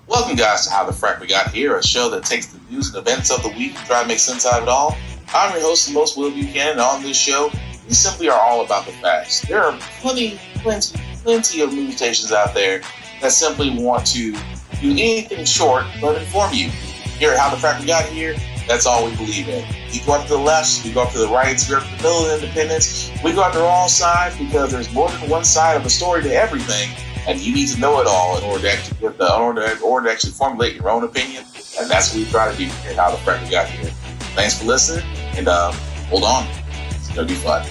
Welcome, guys, to How the Frack We Got Here, a show that takes the news and events of the week and try to make sense out of it all. I'm your host, the most Will Buchanan, and on this show, we simply are all about the facts. There are plenty of news stations out there that simply want to do anything short but inform you. Here at How the Frack We Got Here, that's all we believe in. We go up to the left, we go up to the right, we go up to the middle of independence, we go up to all sides because there's more than one side of a story to everything. And you need to know it all in order to actually formulate your own opinion. And that's what we try to do here at How the Frack We Got Here. Thanks for listening, and hold on. It's going to be fun.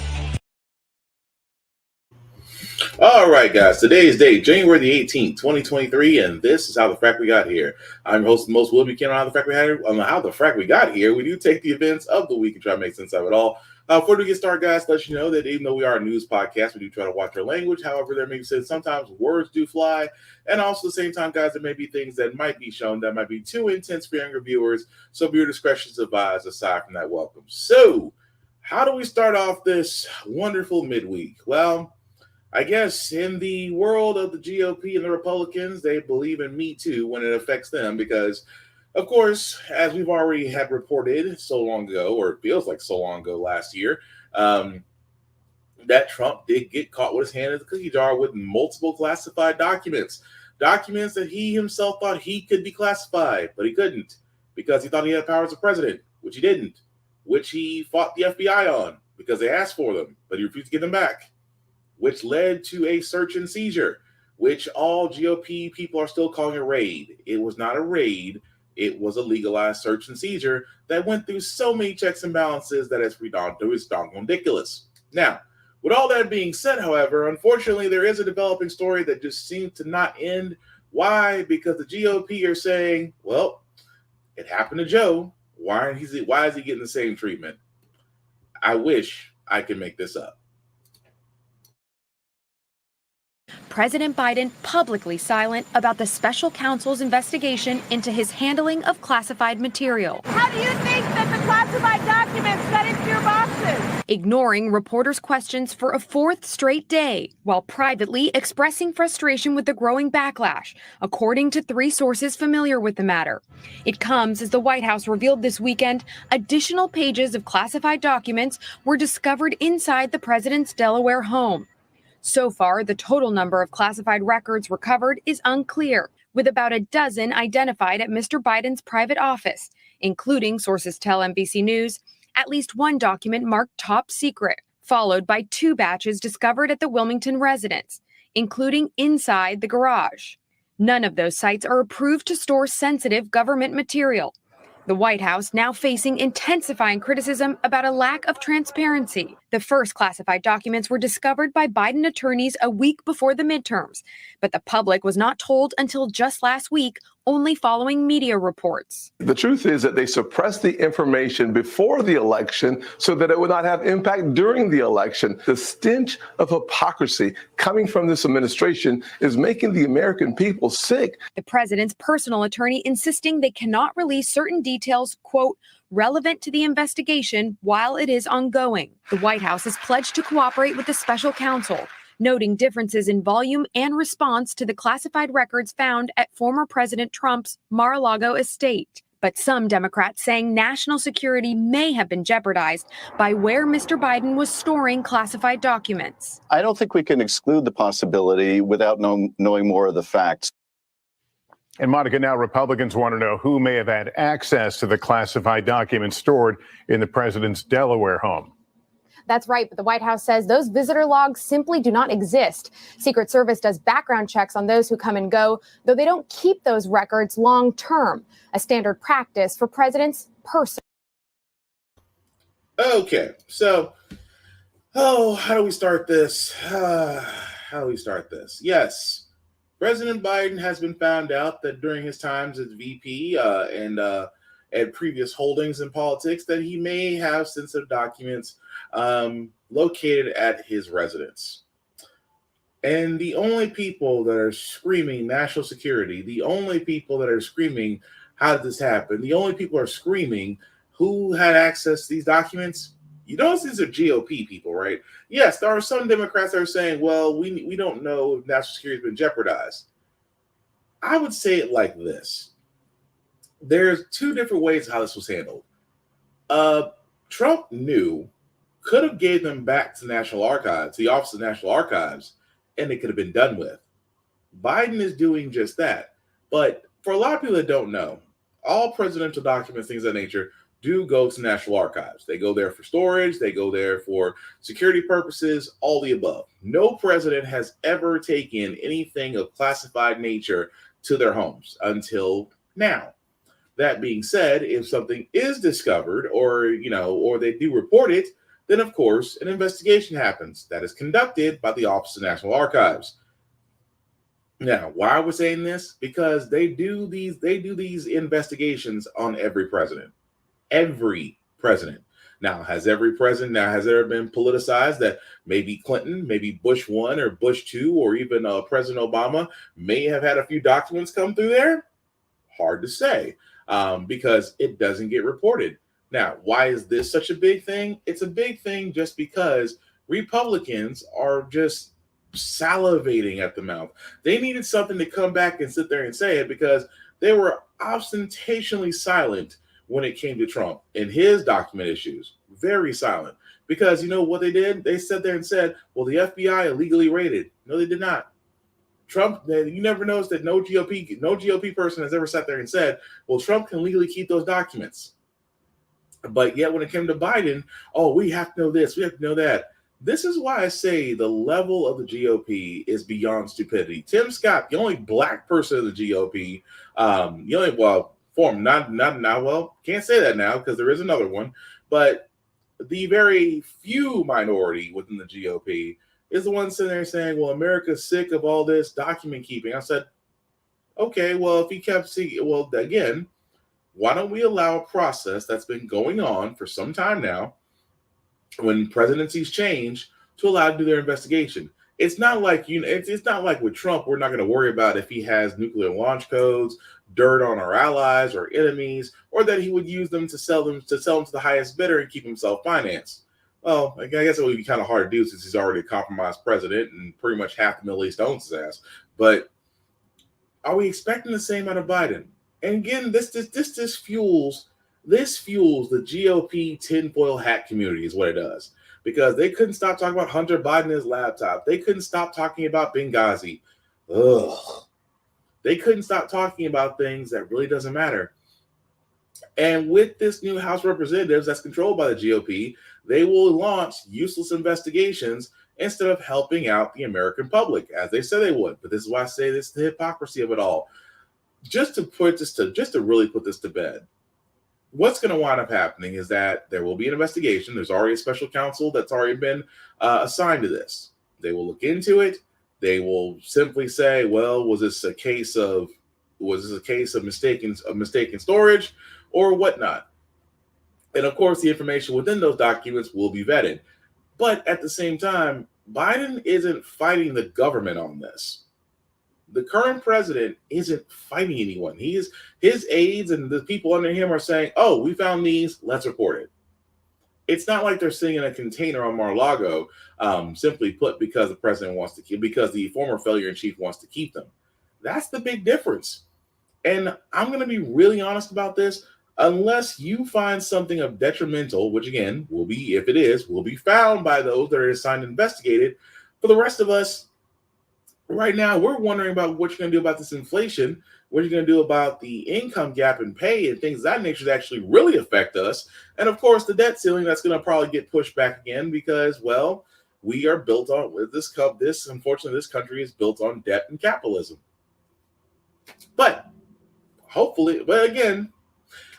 All right, guys. Today's date, January the 18th, 2023, and this is How the Frack We Got Here. I'm your host, the most Will Buchanan on How the Frack We Got Here. On How the Frack We Got Here, we do take the events of the week and try to make sense of it all. Before we get started, guys, let you know that even though we are a news podcast, we do try to watch our language. However, there may be said sometimes words do fly. And also at the same time, guys, there may be things that might be shown that might be too intense for younger viewers. So viewer discretion is advised aside from that welcome. So how do we start off this wonderful midweek? Well, I guess in the world of the GOP and the Republicans, they believe in Me Too when it affects them because, of course, as we've already had reported so long ago, or it feels like so long ago last year, that Trump did get caught with his hand in the cookie jar with multiple classified documents that he himself thought he could declassify, but he couldn't because he thought he had powers of president, which he didn't, which he fought the FBI on because they asked for them, but he refused to give them back, which led to a search and seizure, which all GOP people are still calling a raid. It was not a raid. It was a legalized search and seizure that went through so many checks and balances that it's ridiculous. Now, with all that being said, however, unfortunately, there is a developing story that just seems to not end. Why? Because the GOP are saying, well, it happened to Joe. Why is he getting the same treatment? I wish I could make this up. President Biden publicly silent about the special counsel's investigation into his handling of classified material. How do you think that the classified documents got into your boxes? Ignoring reporters' questions for a fourth straight day, while privately expressing frustration with the growing backlash, according to three sources familiar with the matter. It comes as the White House revealed this weekend additional pages of classified documents were discovered inside the president's Delaware home. So far, the total number of classified records recovered is unclear, with about a dozen identified at Mr. Biden's private office, including, sources tell NBC News, at least one document marked top secret, followed by two batches discovered at the Wilmington residence, including inside the garage. None of those sites are approved to store sensitive government material. The White House now facing intensifying criticism about a lack of transparency. The first classified documents were discovered by Biden attorneys a week before the midterms, but the public was not told until just last week, only following media reports. The truth is that they suppressed the information before the election so that it would not have impact during the election. The stench of hypocrisy coming from this administration is making the American people sick. The president's personal attorney insisting they cannot release certain details, quote, relevant to the investigation while it is ongoing. The White House has pledged to cooperate with the special counsel, noting differences in volume and response to the classified records found at former President Trump's Mar-a-Lago estate. But some Democrats saying national security may have been jeopardized by where Mr. Biden was storing classified documents. I don't think we can exclude the possibility without knowing more of the facts. And Monica, now Republicans want to know who may have had access to the classified documents stored in the president's Delaware home. That's right, but the White House says those visitor logs simply do not exist. Secret Service does background checks on those who come and go, though they don't keep those records long term, a standard practice for presidents personally. Okay, so, how do we start this? Yes, President Biden has been found out that during his times as VP and at previous holdings in politics that he may have sensitive documents located at his residence. And the only people that are screaming national security, the only people that are screaming, how did this happen? The only people are screaming who had access to these documents? You notice these are GOP people, right? Yes, there are some Democrats that are saying, well, we don't know if national security has been jeopardized. I would say it like this. There's two different ways how this was handled. Trump could have gave them back to National Archives, the Office of National Archives, and it could have been done with. Biden is doing just that. But for a lot of people that don't know, all presidential documents, things of that nature, do go to National Archives. They go there for storage. They go there for security purposes, all the above. No president has ever taken anything of classified nature to their homes until now. That being said, if something is discovered or they do report it, then of course an investigation happens that is conducted by the Office of National Archives. Now, why are we saying this? Because they do these investigations on every president. Every president. Now, has there ever been politicized that maybe Clinton, maybe Bush 1 or Bush 2, or even President Obama may have had a few documents come through there? Hard to say, because it doesn't get reported. Now, why is this such a big thing? It's a big thing just because Republicans are just salivating at the mouth. They needed something to come back and sit there and say it, because they were ostentatiously silent when it came to Trump and his document issues. Very silent. Because you know what they did? They sat there and said, well, the FBI illegally raided. No, they did not. Trump, you never noticed that no GOP person has ever sat there and said, well, Trump can legally keep those documents. But yet when it came to Biden, oh, we have to know this, we have to know that. This is why I say the level of the GOP is beyond stupidity. Tim Scott, the only black person in the GOP, can't say that now because there is another one, but the very few minority within the GOP is the one sitting there saying, well, America's sick of all this document keeping. I said, okay, well, if he kept seeing, well, again, why don't we allow a process that's been going on for some time now, when presidencies change, to allow to do their investigation? It's not like it's not like with Trump, we're not going to worry about if he has nuclear launch codes, dirt on our allies or enemies, or that he would use them to sell them to the highest bidder and keep himself financed. Well, I guess it would be kind of hard to do since he's already a compromised president and pretty much half the Middle East owns his ass. But are we expecting the same out of Biden? And again, this fuels the GOP tinfoil hat community is what it does. Because they couldn't stop talking about Hunter Biden and his laptop. They couldn't stop talking about Benghazi. Ugh. They couldn't stop talking about things that really doesn't matter. And with this new House of Representatives that's controlled by the GOP, they will launch useless investigations instead of helping out the American public, as they said they would. But this is why I say this is the hypocrisy of it all. Just to really put this to bed, what's going to wind up happening is that there will be an investigation. There's already a special counsel that's already been assigned to this. They will look into it. They will simply say, well, was this a case of mistaken storage or whatnot? And of course, the information within those documents will be vetted. But at the same time, Biden isn't fighting the government on this. The current president isn't fighting anyone. His aides and the people under him are saying, oh, we found these, let's report it. It's not like they're sitting in a container on Mar-a-Lago, simply put, because the president wants to keep, because the former failure-in-chief wants to keep them. That's the big difference. And I'm going to be really honest about this. Unless you find something of detrimental, which again will be, if it is, will be found by those that are assigned and investigated. For the rest of us, right now, we're wondering about what you're going to do about this inflation, what you're going to do about the income gap in pay and things of that nature that actually really affect us. And of course, the debt ceiling that's going to probably get pushed back again because, well, we are built on with this. Unfortunately, this country is built on debt and capitalism. But hopefully, but again,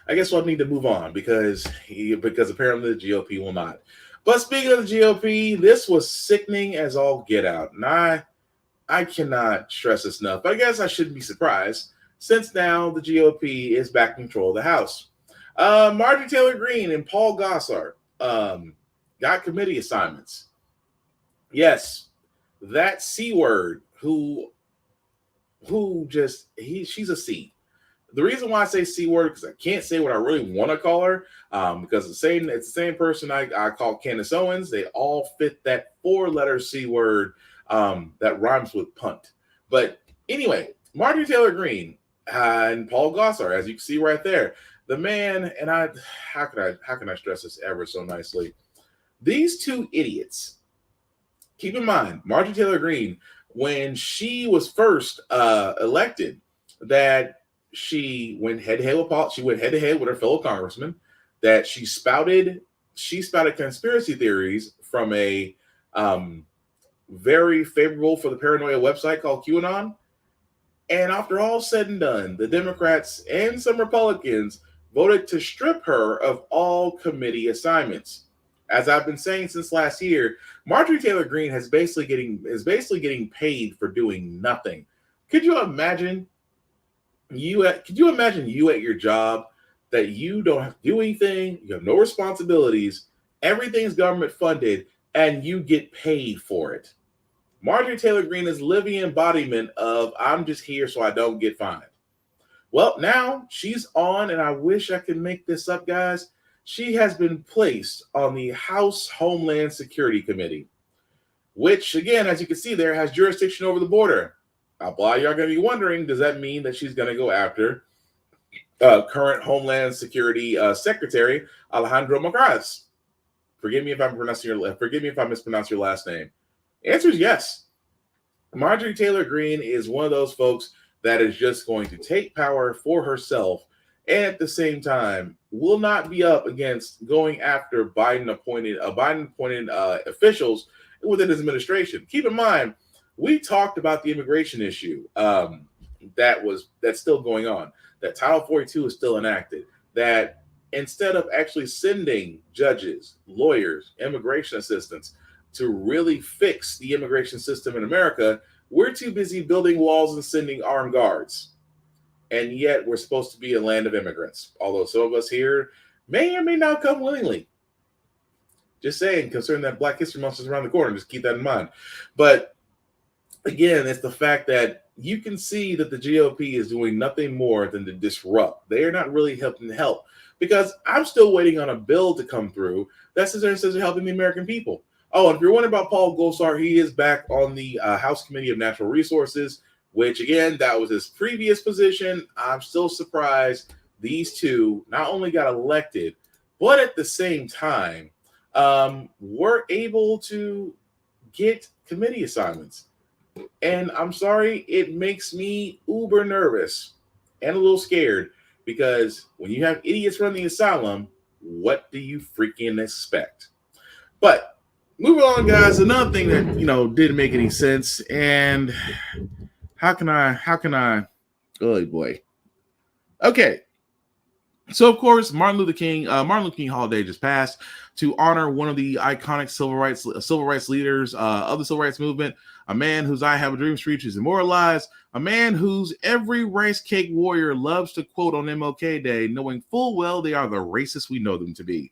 I guess we'll need to move on because apparently the GOP will not. But speaking of the GOP, this was sickening as all get out. And I cannot stress this enough. But I guess I shouldn't be surprised since now the GOP is back in control of the House. Marjorie Taylor Greene and Paul Gosar got committee assignments. Yes, that C word she's a C. The reason why I say C word, because I can't say what I really want to call her, because it's the same person I call Candace Owens. They all fit that 4-letter C word that rhymes with punt. But anyway, Marjorie Taylor Greene and Paul Gosar, as you can see right there, the man, and how can I stress this ever so nicely? These two idiots. Keep in mind, Marjorie Taylor Greene, when she was first elected, that she went head to head with her fellow congressman, that she spouted conspiracy theories from a very favorable for the paranoia website called QAnon. And after all said and done, the Democrats and some Republicans voted to strip her of all committee assignments. As I've been saying since last year, Marjorie Taylor Greene is basically getting paid for doing nothing. Could you imagine you at your job that you don't have to do anything, you have no responsibilities, everything's government funded, and you get paid for it? Marjorie Taylor Greene is living embodiment of I'm just here so I don't get fined. Well, now she's on, and I wish I could make this up, guys. She has been placed on the House Homeland Security Committee, which, again, as you can see there, has jurisdiction over the border. A lot of y'all are going to be wondering, does that mean that she's going to go after current Homeland Security Secretary Alejandro Mayorkas? Forgive me if I mispronounce your last name. The answer is yes. Marjorie Taylor Greene is one of those folks that is just going to take power for herself, and at the same time will not be up against going after Biden-appointed officials within his administration. Keep in mind, we talked about the immigration issue that's still going on, that Title 42 is still enacted, that instead of actually sending judges, lawyers, immigration assistants to really fix the immigration system in America, we're too busy building walls and sending armed guards. And yet we're supposed to be a land of immigrants, although some of us here may or may not come willingly. Just saying, considering that Black History Month is around the corner, just keep that in mind. But again, it's the fact that you can see that the GOP is doing nothing more than to disrupt. They are not really helping to help, because I'm still waiting on a bill to come through that says they're helping the American people. Oh, and if you're wondering about Paul Gosar, he is back on the House Committee of Natural Resources, which, again, that was his previous position. I'm still surprised these two not only got elected, but at the same time were able to get committee assignments. And I'm sorry, it makes me uber nervous and a little scared, because when you have idiots run the asylum, what do you freaking expect? But moving on, guys, another thing that, didn't make any sense, and how can I, oh boy. Okay. So, of course, Martin Luther King holiday just passed to honor one of the iconic civil rights leaders of the civil rights movement, a man whose I Have a Dream speech is immortalized, a man whose every rice cake warrior loves to quote on MLK Day, knowing full well they are the racists we know them to be.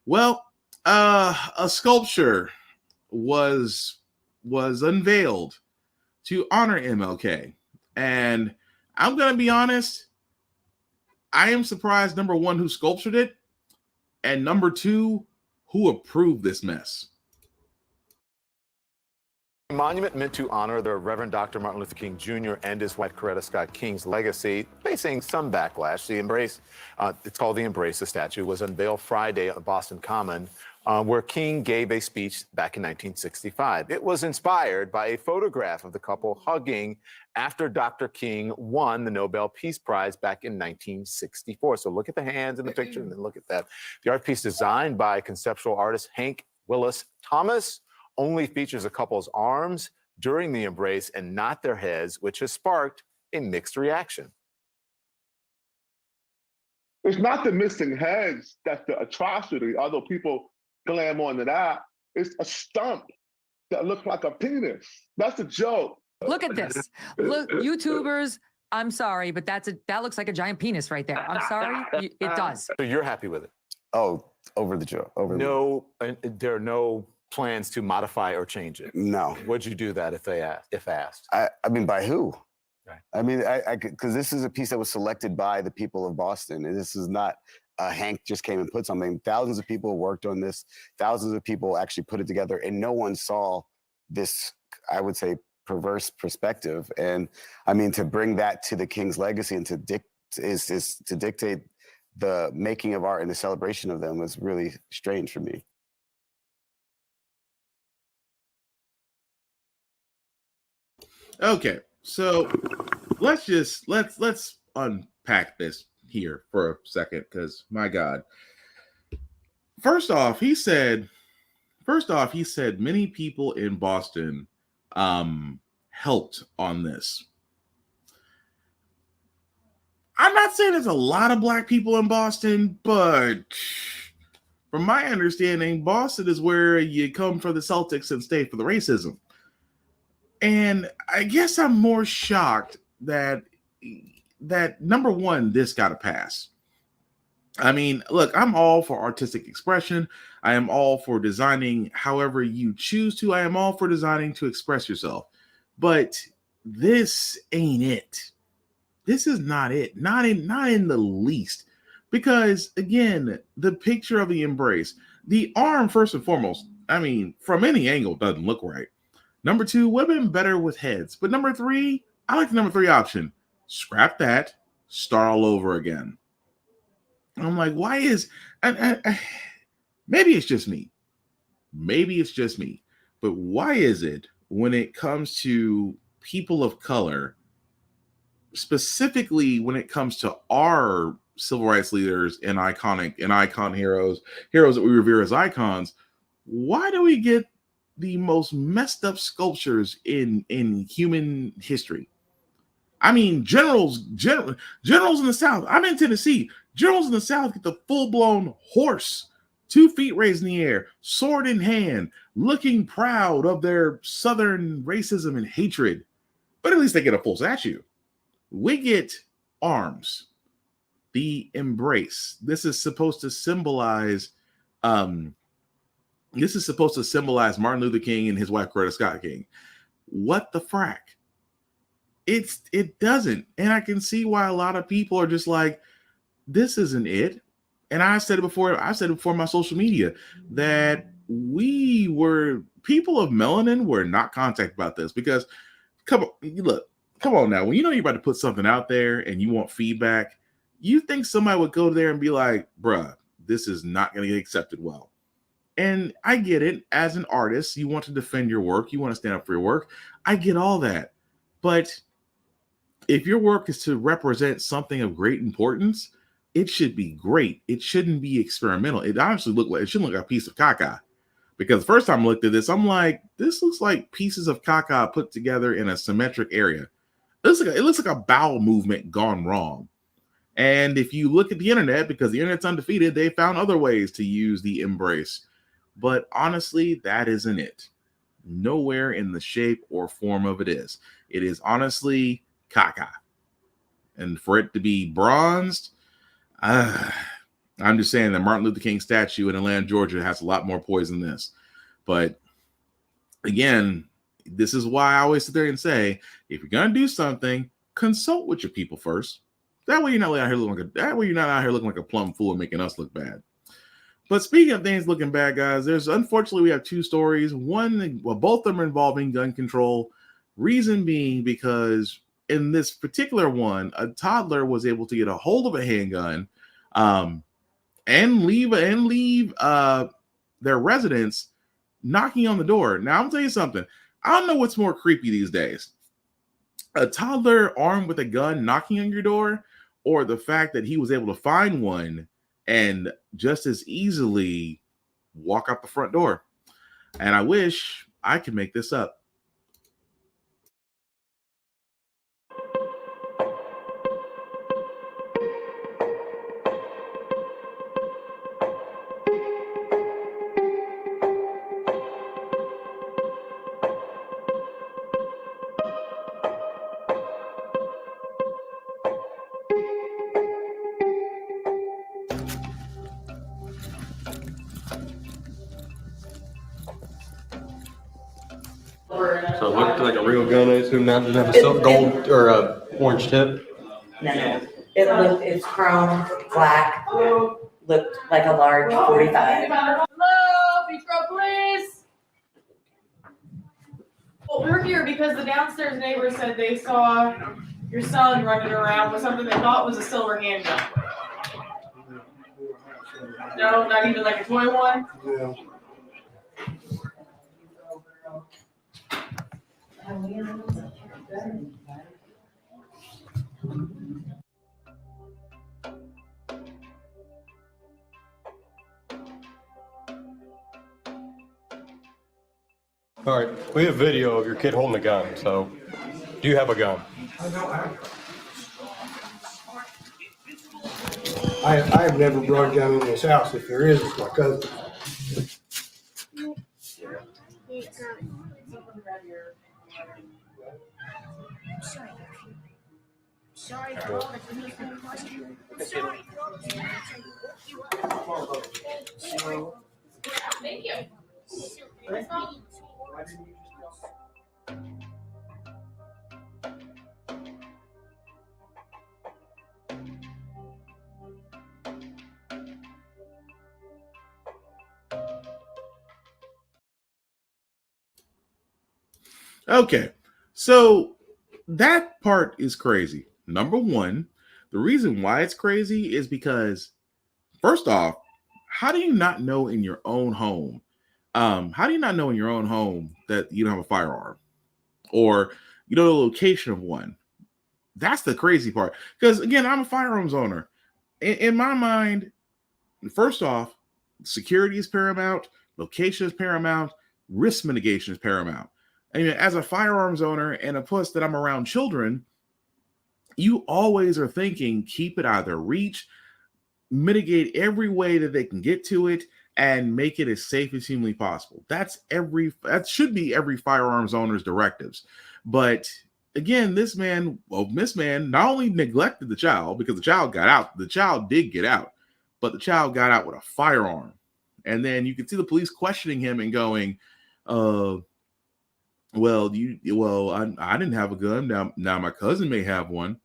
Well, a sculpture was unveiled to honor MLK, and I'm going to be honest, I am surprised, number one, who sculptured it, and number two, who approved this mess. A monument meant to honor the Reverend Dr. Martin Luther King Jr. and his wife, Coretta Scott King's legacy, facing some backlash. The Embrace, it's called the Embrace, the statue, was unveiled Friday at Boston Common, where King gave a speech back in 1965. It was inspired by a photograph of the couple hugging after Dr. King won the Nobel Peace Prize back in 1964. So look at the hands in the picture and then look at that. The art piece, designed by conceptual artist Hank Willis Thomas, only features the couple's arms during the embrace and not their heads, which has sparked a mixed reaction. It's not the missing heads that's the atrocity, although people glam onto that. It's a stump that looks like a penis. That's a joke. Look at this. Look, YouTubers, I'm sorry, but that looks like a giant penis right there. I'm sorry, it does. So you're happy with it? Oh, over the joke. There are no plans to modify or change it? No. Would you do that if asked? I mean, by who? I mean, because this is a piece that was selected by the people of Boston, and this is not Hank just came and put something. Thousands of people worked on this. Thousands of people actually put it together, and no one saw this, I would say, perverse perspective. And I mean, to bring that to the King's legacy and to dictate the making of art and the celebration of them was really strange for me. Okay, so let's unpack this here for a second, because my God. First off, he said many people in Boston helped on this. I'm not saying there's a lot of black people in Boston, but from my understanding, Boston is where you come for the Celtics and stay for the racism. And I guess I'm more shocked that number one, this got to pass. I mean, look, I'm all for artistic expression. I am all for designing however you choose to. I am all for designing to express yourself. But this ain't it. This is not it. Not in the least. Because again, the picture of the embrace, the arm first and foremost, I mean, from any angle doesn't look right. Number two, women better with heads. But number three, I like the number three option. Scrap that, start all over again. I'm like, why is, maybe it's just me. Maybe it's just me. But why is it when it comes to people of color, specifically when it comes to our civil rights leaders and icon heroes that we revere as icons, why do we get the most messed up sculptures in human history? I mean, generals in the South. I'm in Tennessee. Generals in the South get the full-blown horse, 2 feet raised in the air, sword in hand, looking proud of their Southern racism and hatred. But at least they get a full statue. We get arms, the embrace. This is supposed to symbolize Martin Luther King and his wife Coretta Scott King. What the frack? It doesn't. And I can see why a lot of people are just like, this isn't it. And I said it before on my social media that people of melanin were not contacted about this, because come on now. When you know you're about to put something out there and you want feedback, you think somebody would go there and be like, bruh, this is not going to get accepted well. And I get it. As an artist, you want to defend your work. You want to stand up for your work. I get all that. But if your work is to represent something of great importance, it should be great. It shouldn't be experimental. It shouldn't look like a piece of caca. Because the first time I looked at this, I'm like, this looks like pieces of caca put together in a symmetric area. It looks like a bowel movement gone wrong. And if you look at the internet, because the internet's undefeated, they found other ways to use the embrace. But honestly, that isn't it. Nowhere in the shape or form of it is. It is honestly caca. And for it to be bronzed, I'm just saying that Martin Luther King statue in Atlanta, Georgia has a lot more poison than this. But again, this is why I always sit there and say, if you're going to do something, consult with your people first. That way you're not out here looking like a plum fool and making us look bad. But speaking of things looking bad, guys, unfortunately we have 2 stories. Both of them are involving gun control. Reason being because in this particular one, a toddler was able to get a hold of a handgun and leave their residence, knocking on the door. Now, I'm gonna tell you something. I don't know what's more creepy these days. A toddler armed with a gun knocking on your door, or the fact that he was able to find one and just as easily walk out the front door. And I wish I could make this up. real gun, I assume, not just have a silver gold or a orange tip? No. It's chrome, black, looked like a large 45. Hello, Beachboro Police. Well, we're here because the downstairs neighbor said they saw your son running around with something they thought was a silver handgun. No, not even like a toy one? Yeah. All right, we have video of your kid holding a gun, so do you have a gun? I have never brought a gun in this house. If there is, it's my cousin. Sorry. Thank you. Okay, so that part is crazy. Number one, the reason why it's crazy is because, first off, how do you not know in your own home? How do you not know in your own home that you don't have a firearm, or you know the location of one? That's the crazy part. Because again, I'm a firearms owner. In my mind, first off, security is paramount, location is paramount, risk mitigation is paramount. I mean, as a firearms owner and a plus that I'm around children, you always are thinking, keep it out of their reach, mitigate every way that they can get to it, and make it as safe as humanly possible. That should be every firearms owner's directives. But again, this man not only neglected the child because the child got out, the child did get out, but the child got out with a firearm. And then you can see the police questioning him and going, I didn't have a gun. Now my cousin may have one.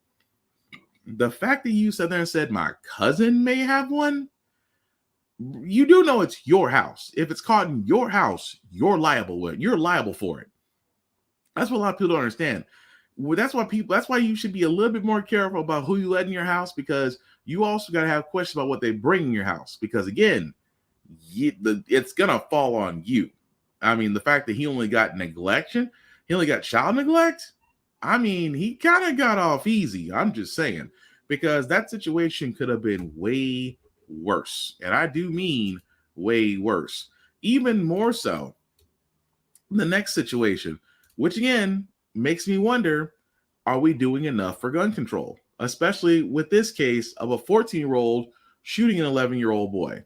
The fact that you sat there and said my cousin may have one, you do know it's your house. If it's caught in your house, you're liable for it. That's what a lot of people don't understand. That's why you should be a little bit more careful about who you let in your house, because you also got to have questions about what they bring in your house. Because again, it's gonna fall on you. I mean, the fact that he only got child neglect. I mean, he kind of got off easy. I'm just saying, because that situation could have been way worse. And I do mean way worse. Even more so, the next situation, which again makes me wonder, are we doing enough for gun control? Especially with this case of a 14-year-old shooting an 11-year-old boy.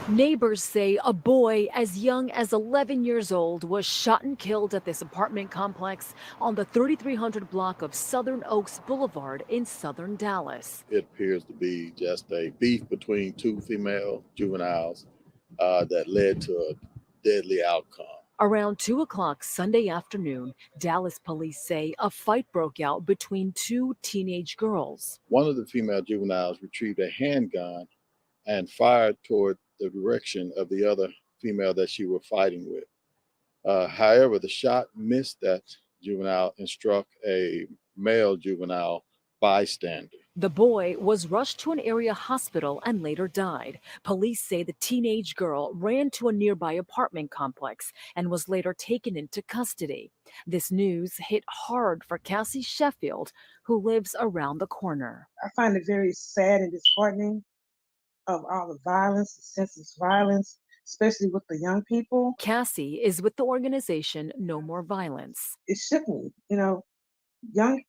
Neighbors say a boy as young as 11 years old was shot and killed at this apartment complex on the 3300 block of Southern Oaks Boulevard in southern Dallas. It appears to be just a beef between two female juveniles that led to a deadly outcome. Around 2 o'clock Sunday afternoon, Dallas police say a fight broke out between two teenage girls. One of the female juveniles retrieved a handgun and fired toward the direction of the other female that she was fighting with. However, the shot missed that juvenile and struck a male juvenile bystander. The boy was rushed to an area hospital and later died. Police say the teenage girl ran to a nearby apartment complex and was later taken into custody. This news hit hard for Cassie Sheffield, who lives around the corner. I find it very sad and disheartening of all the violence, the senseless violence, especially with the young people. Cassie is with the organization No More Violence. It shook me, young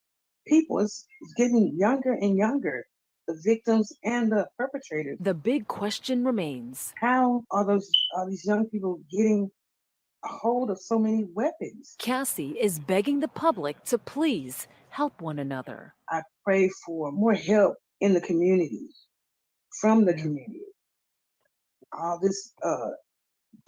people is getting younger and younger, the victims and the perpetrators. The big question remains: how are these young people getting a hold of so many weapons? Cassie is begging the public to please help one another. I pray for more help in the community, from the community. All this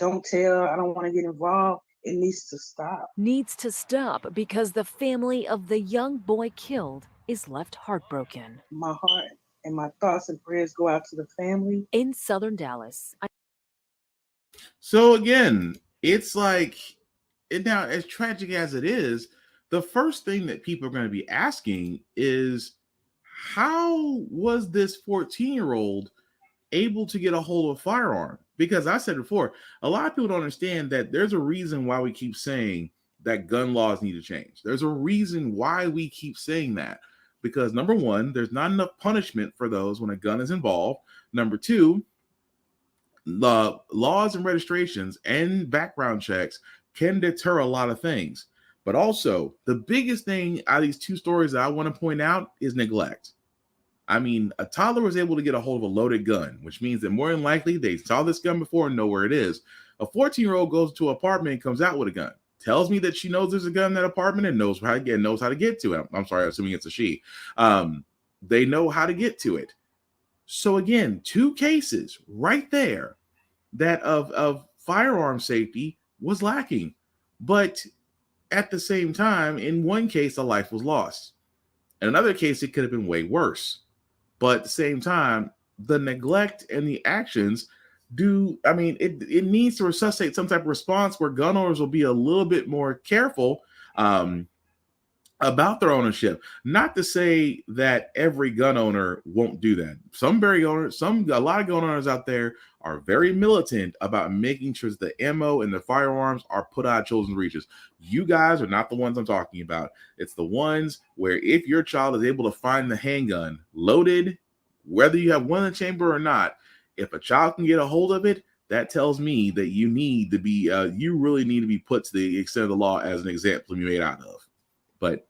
don't tell, I don't want to get involved. It needs to stop. Needs to stop because the family of the young boy killed is left heartbroken. My heart and my thoughts and prayers go out to the family. In southern Dallas. So again, it's like, now as tragic as it is, the first thing that people are going to be asking is, how was this 14-year-old able to get a hold of a firearm? Because I said before, a lot of people don't understand that there's a reason why we keep saying that gun laws need to change. There's a reason why we keep saying that. Because number one, there's not enough punishment for those when a gun is involved. Number two, the laws and registrations and background checks can deter a lot of things. But also, the biggest thing out of these two stories that I want to point out is neglect. I mean, a toddler was able to get a hold of a loaded gun, which means that more than likely they saw this gun before and know where it is. A 14-year-old goes to an apartment and comes out with a gun. Tells me that she knows there's a gun in that apartment and knows how to get to it. I'm sorry, assuming it's a she. They know how to get to it. So again, two cases right there that of firearm safety was lacking. But at the same time, in one case, a life was lost. In another case, it could have been way worse. But at the same time, the neglect and the actions it needs to resuscitate some type of response where gun owners will be a little bit more careful about their ownership. Not to say that every gun owner won't do that. A lot of gun owners out there are very militant about making sure that the ammo and the firearms are put out of children's reaches. You guys are not the ones I'm talking about. It's the ones where if your child is able to find the handgun loaded, whether you have one in the chamber or not, if a child can get a hold of it, that tells me that you really need to be put to the extent of the law as an example to be made out of. But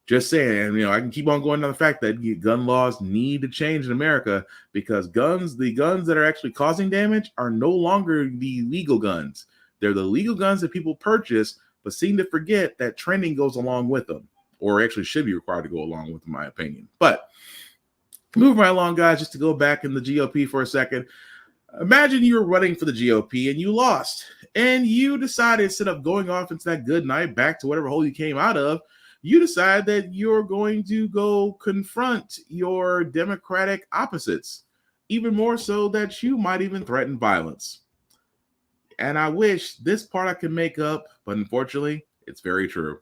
just saying, I can keep on going on the fact that gun laws need to change in America, because the guns that are actually causing damage are no longer the legal guns. They're the legal guns that people purchase, but seem to forget that training goes along with them, or actually should be required to go along with them, in my opinion. But moving right along, guys, just to go back in the GOP for a second. Imagine you were running for the GOP and you lost, and you decided, instead of going off into that good night back to whatever hole you came out of, you decide that you're going to go confront your Democratic opposites, even more so that you might even threaten violence. And I wish this part I could make up, but unfortunately, it's very true.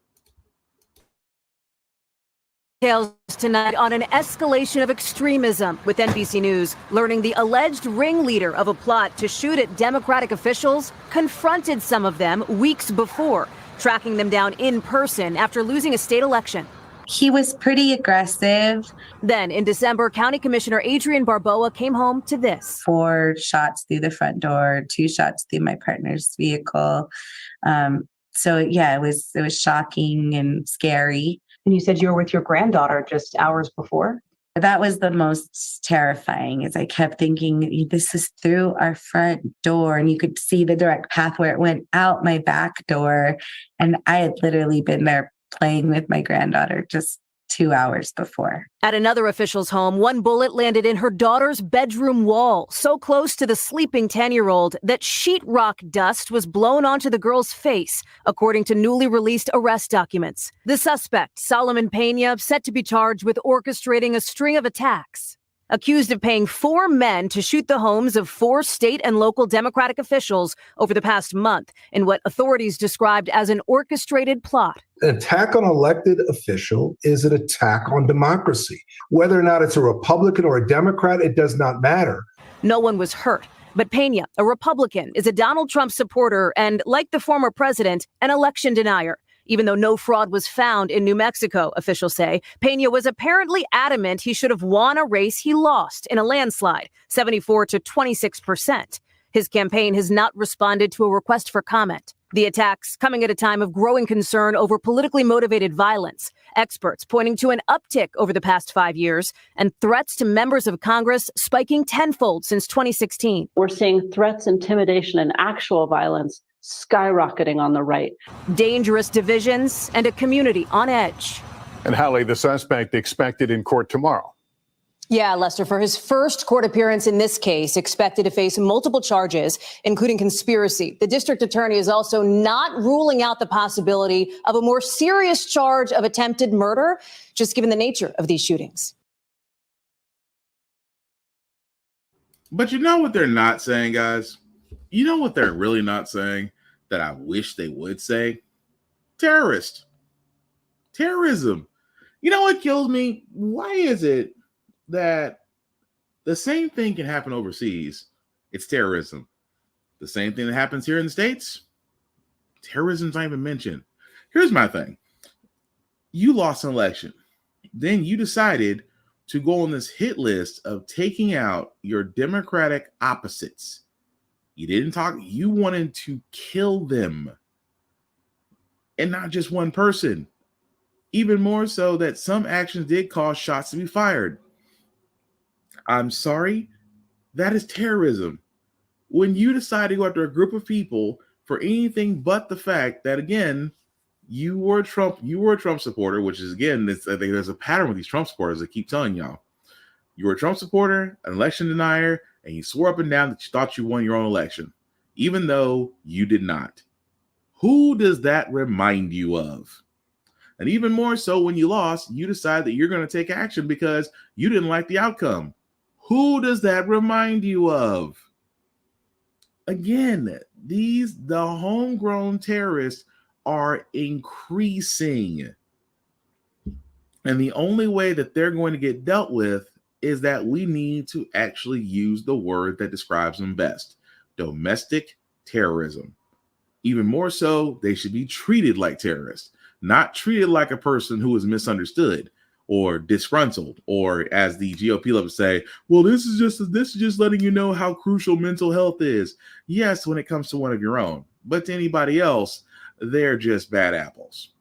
Details tonight on an escalation of extremism, with NBC News learning the alleged ringleader of a plot to shoot at Democratic officials confronted some of them weeks before, tracking them down in person after losing a state election. He was pretty aggressive. Then in December, County Commissioner Adrian Barboa came home to this. 4 shots through the front door, 2 shots through my partner's vehicle. So yeah, it was shocking and scary. And you said you were with your granddaughter just hours before? That was the most terrifying, as I kept thinking, this is through our front door, and you could see the direct path where it went out my back door. And I had literally been there playing with my granddaughter just 2 hours before. At another official's home, one bullet landed in her daughter's bedroom wall, so close to the sleeping 10-year-old that sheetrock dust was blown onto the girl's face, according to newly released arrest documents. The suspect, Solomon Pena, set to be charged with orchestrating a string of attacks. Accused of paying 4 men to shoot the homes of 4 state and local Democratic officials over the past month in what authorities described as an orchestrated plot. An attack on an elected official is an attack on democracy. Whether or not it's a Republican or a Democrat, it does not matter. No one was hurt, but Pena, a Republican, is a Donald Trump supporter and, like the former president, an election denier. Even though no fraud was found in New Mexico, officials say, Pena was apparently adamant he should have won a race he lost in a landslide, 74 to 26%. His campaign has not responded to a request for comment. The attacks coming at a time of growing concern over politically motivated violence, experts pointing to an uptick over the past 5 years, and threats to members of Congress spiking tenfold since 2016. We're seeing threats, intimidation, and actual violence skyrocketing on the right. Dangerous divisions and a community on edge. And Hallie, the suspect expected in court tomorrow. Yeah, Lester, for his first court appearance in this case, expected to face multiple charges, including conspiracy. The district attorney is also not ruling out the possibility of a more serious charge of attempted murder, just given the nature of these shootings. But you know what they're not saying, guys? You know what they're really not saying that I wish they would say? Terrorist. Terrorism. You know what kills me? Why is it that the same thing can happen overseas? It's terrorism. The same thing that happens here in the States, terrorism's not even mentioned. Here's my thing. You lost an election. Then you decided to go on this hit list of taking out your Democratic opposites. You didn't talk, you wanted to kill them. And not just one person. Even more so that some actions did cause shots to be fired. I'm sorry, that is terrorism. When you decide to go after a group of people for anything but the fact that, again, you were a Trump supporter, which is, again, I think there's a pattern with these Trump supporters that keep telling y'all. You were a Trump supporter, an election denier, and you swore up and down that you thought you won your own election, even though you did not. Who does that remind you of? And even more so, when you lost, you decide that you're going to take action because you didn't like the outcome. Who does that remind you of? Again, the homegrown terrorists are increasing. And the only way that they're going to get dealt with is that we need to actually use the word that describes them best: domestic terrorism. Even more so, they should be treated like terrorists, not treated like a person who is misunderstood or disgruntled, or as the GOP love to say, well, this is just letting you know how crucial mental health is. Yes, when it comes to one of your own, but to anybody else, they're just bad apples.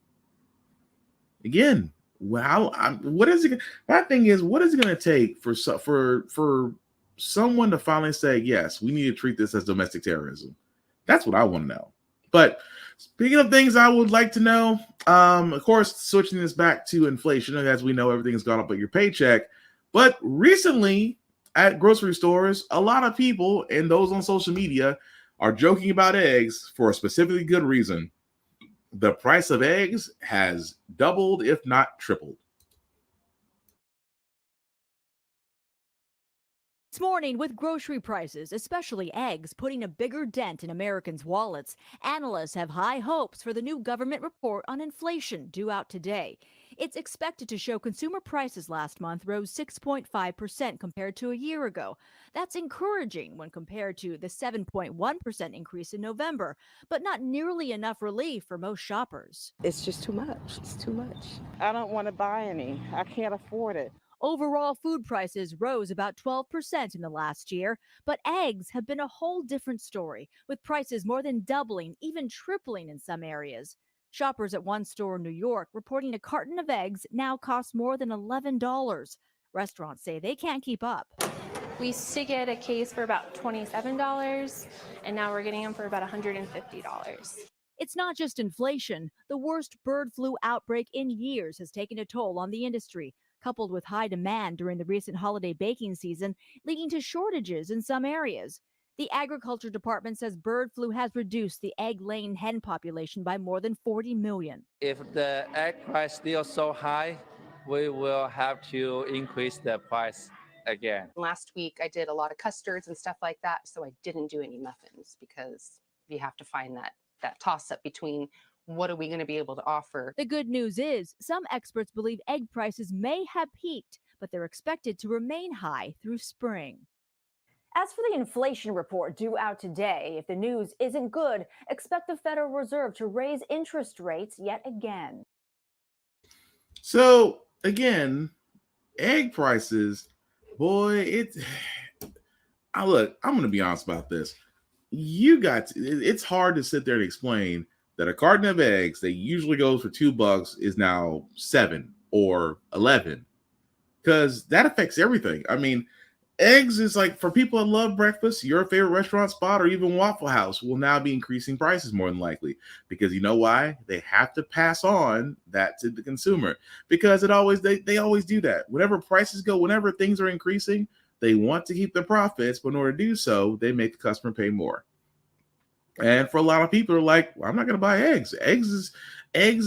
Again, well, what is it? My thing is, what is it going to take for someone to finally say, yes, we need to treat this as domestic terrorism? That's what I want to know. But speaking of things I would like to know, of course, switching this back to inflation, as we know, everything's gone up with your paycheck. But recently at grocery stores, a lot of people and those on social media are joking about eggs for a specifically good reason. The price of eggs has doubled, if not tripled. This morning, with grocery prices, especially eggs, putting a bigger dent in Americans' wallets, analysts have high hopes for the new government report on inflation due out today. It's expected to show consumer prices last month rose 6.5% compared to a year ago. That's encouraging when compared to the 7.1% increase in November, but not nearly enough relief for most shoppers. It's just too much. It's too much. I don't want to buy any. I can't afford it. Overall, food prices rose about 12% in the last year, but eggs have been a whole different story, with prices more than doubling, even tripling in some areas. Shoppers at one store in New York reporting a carton of eggs now costs more than $11. Restaurants say they can't keep up. We used to get a case for about $27, and now we're getting them for about $150. It's not just inflation. The worst bird flu outbreak in years has taken a toll on the industry, coupled with high demand during the recent holiday baking season, leading to shortages in some areas. The Agriculture Department says bird flu has reduced the egg-laying hen population by more than 40 million. If the egg price still so high, we will have to increase the price again. Last week, I did a lot of custards and stuff like that, so I didn't do any muffins because you have to find that toss-up between what are we going to be able to offer. The good news is some experts believe egg prices may have peaked, but they're expected to remain high through spring. As for the inflation report due out today, if the news isn't good, expect the Federal Reserve to raise interest rates yet again. So, again, egg prices, boy, look, I'm going to be honest about this. It's hard to sit there and explain that a carton of eggs that usually goes for $2 is now $7 or $11, because that affects everything. I mean, Eggs is like, for people that love breakfast, your favorite restaurant spot or even Waffle House will now be increasing prices more than likely, because you know why? They have to pass on that to the consumer, because they always do that. Whenever prices go, whenever things are increasing, they want to keep their profits, but in order to do so, they make the customer pay more. And for a lot of people are like, well, I'm not gonna buy eggs. Eggs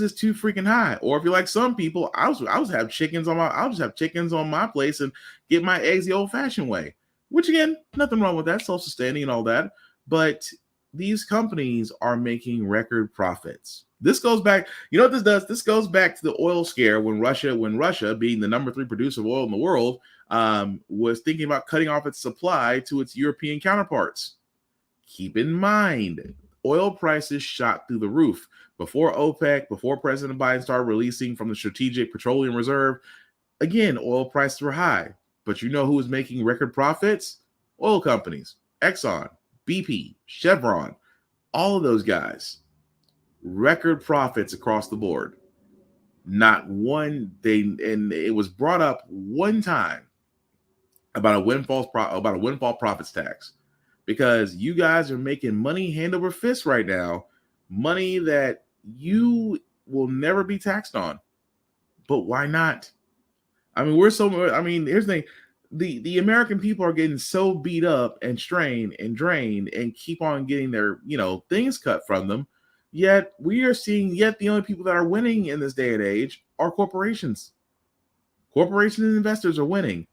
is too freaking high. Or if you're like some people, I'll just have chickens on my place and get my eggs the old-fashioned way. Which again, nothing wrong with that, self-sustaining and all that. But these companies are making record profits. This goes back, you know what this does? This goes back to the oil scare when Russia, being the number 3 producer of oil in the world, was thinking about cutting off its supply to its European counterparts. Keep in mind, oil prices shot through the roof. Before OPEC, before President Biden started releasing from the Strategic Petroleum Reserve, again, oil prices were high. But you know who was making record profits? Oil companies. Exxon, BP, Chevron, all of those guys. Record profits across the board. Not one, and it was brought up one time about a windfall profits tax. Because you guys are making money hand over fist right now, money that you will never be taxed on. But why not? I mean, here's the thing. The American people are getting so beat up and strained and drained and keep on getting their, things cut from them. Yet the only people that are winning in this day and age are corporations. Corporations and investors are winning.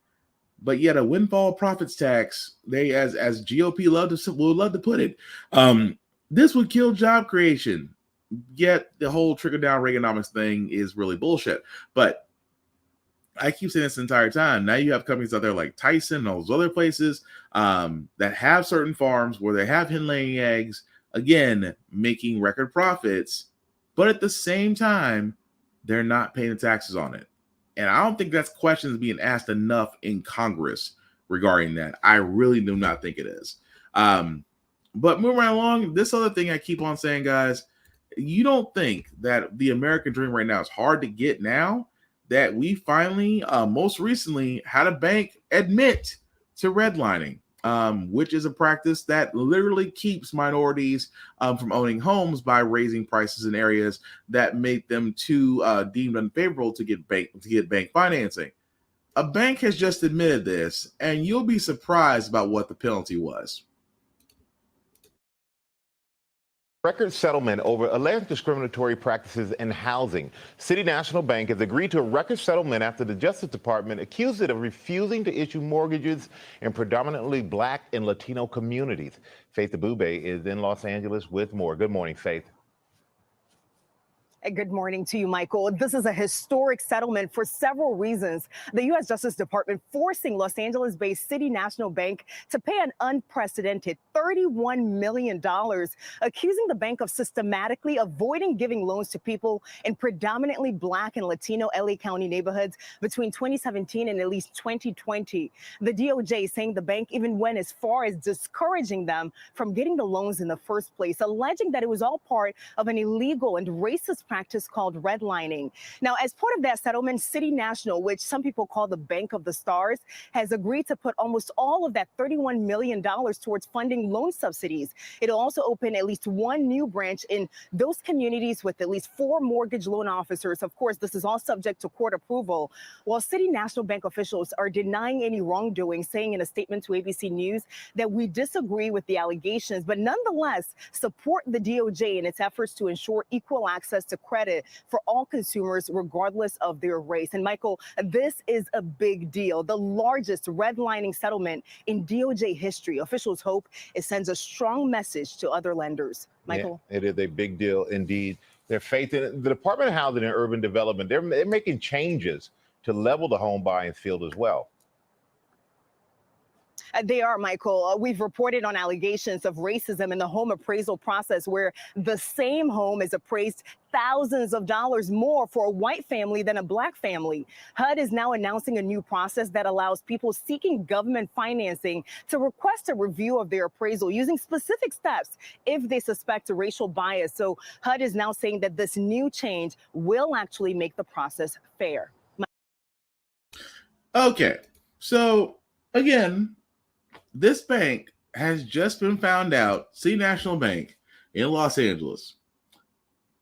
But yet a windfall profits tax, they as GOP would love to put it, this would kill job creation. Yet the whole trickle-down Reaganomics thing is really bullshit. But I keep saying this the entire time. Now you have companies out there like Tyson and all those other places that have certain farms where they have hen-laying eggs, again, making record profits. But at the same time, they're not paying the taxes on it. And I don't think that's questions being asked enough in Congress regarding that. I really do not think it is. But moving right along, this other thing I keep on saying, guys, you don't think that the American dream right now is hard to get now that we finally, most recently, had a bank admit to redlining, which is a practice that literally keeps minorities from owning homes by raising prices in areas that make them too deemed unfavorable to get bank financing. A bank has just admitted this, and you'll be surprised about what the penalty was. Record settlement over alleged discriminatory practices in housing. City National Bank has agreed to a record settlement after the Justice Department accused it of refusing to issue mortgages in predominantly Black and Latino communities. Faith Abube is in Los Angeles with more. Good morning, Faith. Good morning to you, Michael. This is a historic settlement for several reasons. The U.S. Justice Department forcing Los Angeles-based City National Bank to pay an unprecedented $31 million, accusing the bank of systematically avoiding giving loans to people in predominantly Black and Latino LA County neighborhoods between 2017 and at least 2020. The DOJ saying the bank even went as far as discouraging them from getting the loans in the first place, alleging that it was all part of an illegal and racist practice called redlining. Now, as part of that settlement, City National, which some people call the Bank of the Stars, has agreed to put almost all of that $31 million towards funding loan subsidies. It'll also open at least one new branch in those communities with at least 4 mortgage loan officers. Of course, this is all subject to court approval. While City National Bank officials are denying any wrongdoing, saying in a statement to ABC News that we disagree with the allegations, but nonetheless support the DOJ in its efforts to ensure equal access to credit for all consumers, regardless of their race. And Michael, this is a big deal, the largest redlining settlement in DOJ history. Officials hope it sends a strong message to other lenders. Michael? Yeah, it is a big deal indeed. Their faith in the Department of Housing and Urban Development, they're making changes to level the home buying field as well. They are, Michael. We've reported on allegations of racism in the home appraisal process, where the same home is appraised thousands of dollars more for a white family than a Black family. HUD is now announcing a new process that allows people seeking government financing to request a review of their appraisal using specific steps if they suspect a racial bias. So HUD is now saying that this new change will actually make the process fair. Okay, so Again, this bank has just been found out. City National Bank in Los Angeles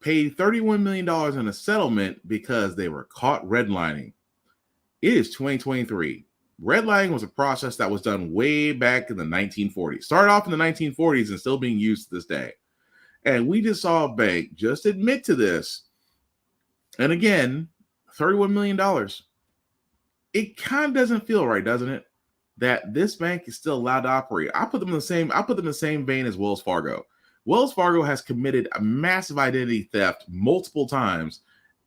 paid $31 million in a settlement because they were caught redlining. It is 2023. Redlining was a process that was done way back in the 1940s. Started off in the 1940s and still being used to this day. And we just saw a bank just admit to this. And again, $31 million. It kind of doesn't feel right, doesn't it? That this bank is still allowed to operate. I put them in the same vein as Wells Fargo. Wells Fargo has committed a massive identity theft multiple times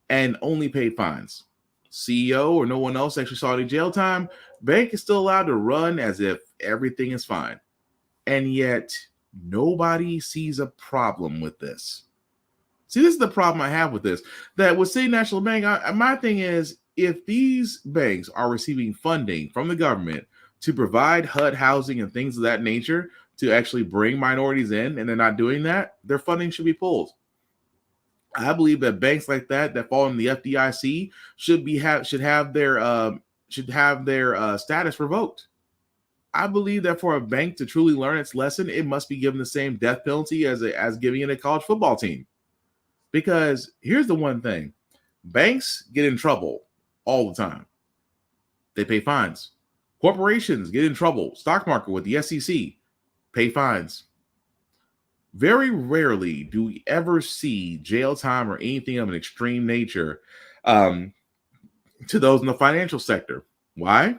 and only paid fines. CEO or no one else actually saw any jail time. Bank is still allowed to run as if everything is fine. And yet nobody sees a problem with this. See, this is the problem I have with this. That with City National Bank, my thing is, if these banks are receiving funding from the government to provide HUD housing and things of that nature to actually bring minorities in, and they're not doing that, their funding should be pulled. I believe that banks like that fall in the FDIC should have their status revoked. I believe that for a bank to truly learn its lesson, it must be given the same death penalty as giving it a college football team. Because here's the one thing: banks get in trouble all the time. They pay fines. Corporations get in trouble. Stock market with the SEC, pay fines. Very rarely do we ever see jail time or anything of an extreme nature to those in the financial sector. Why?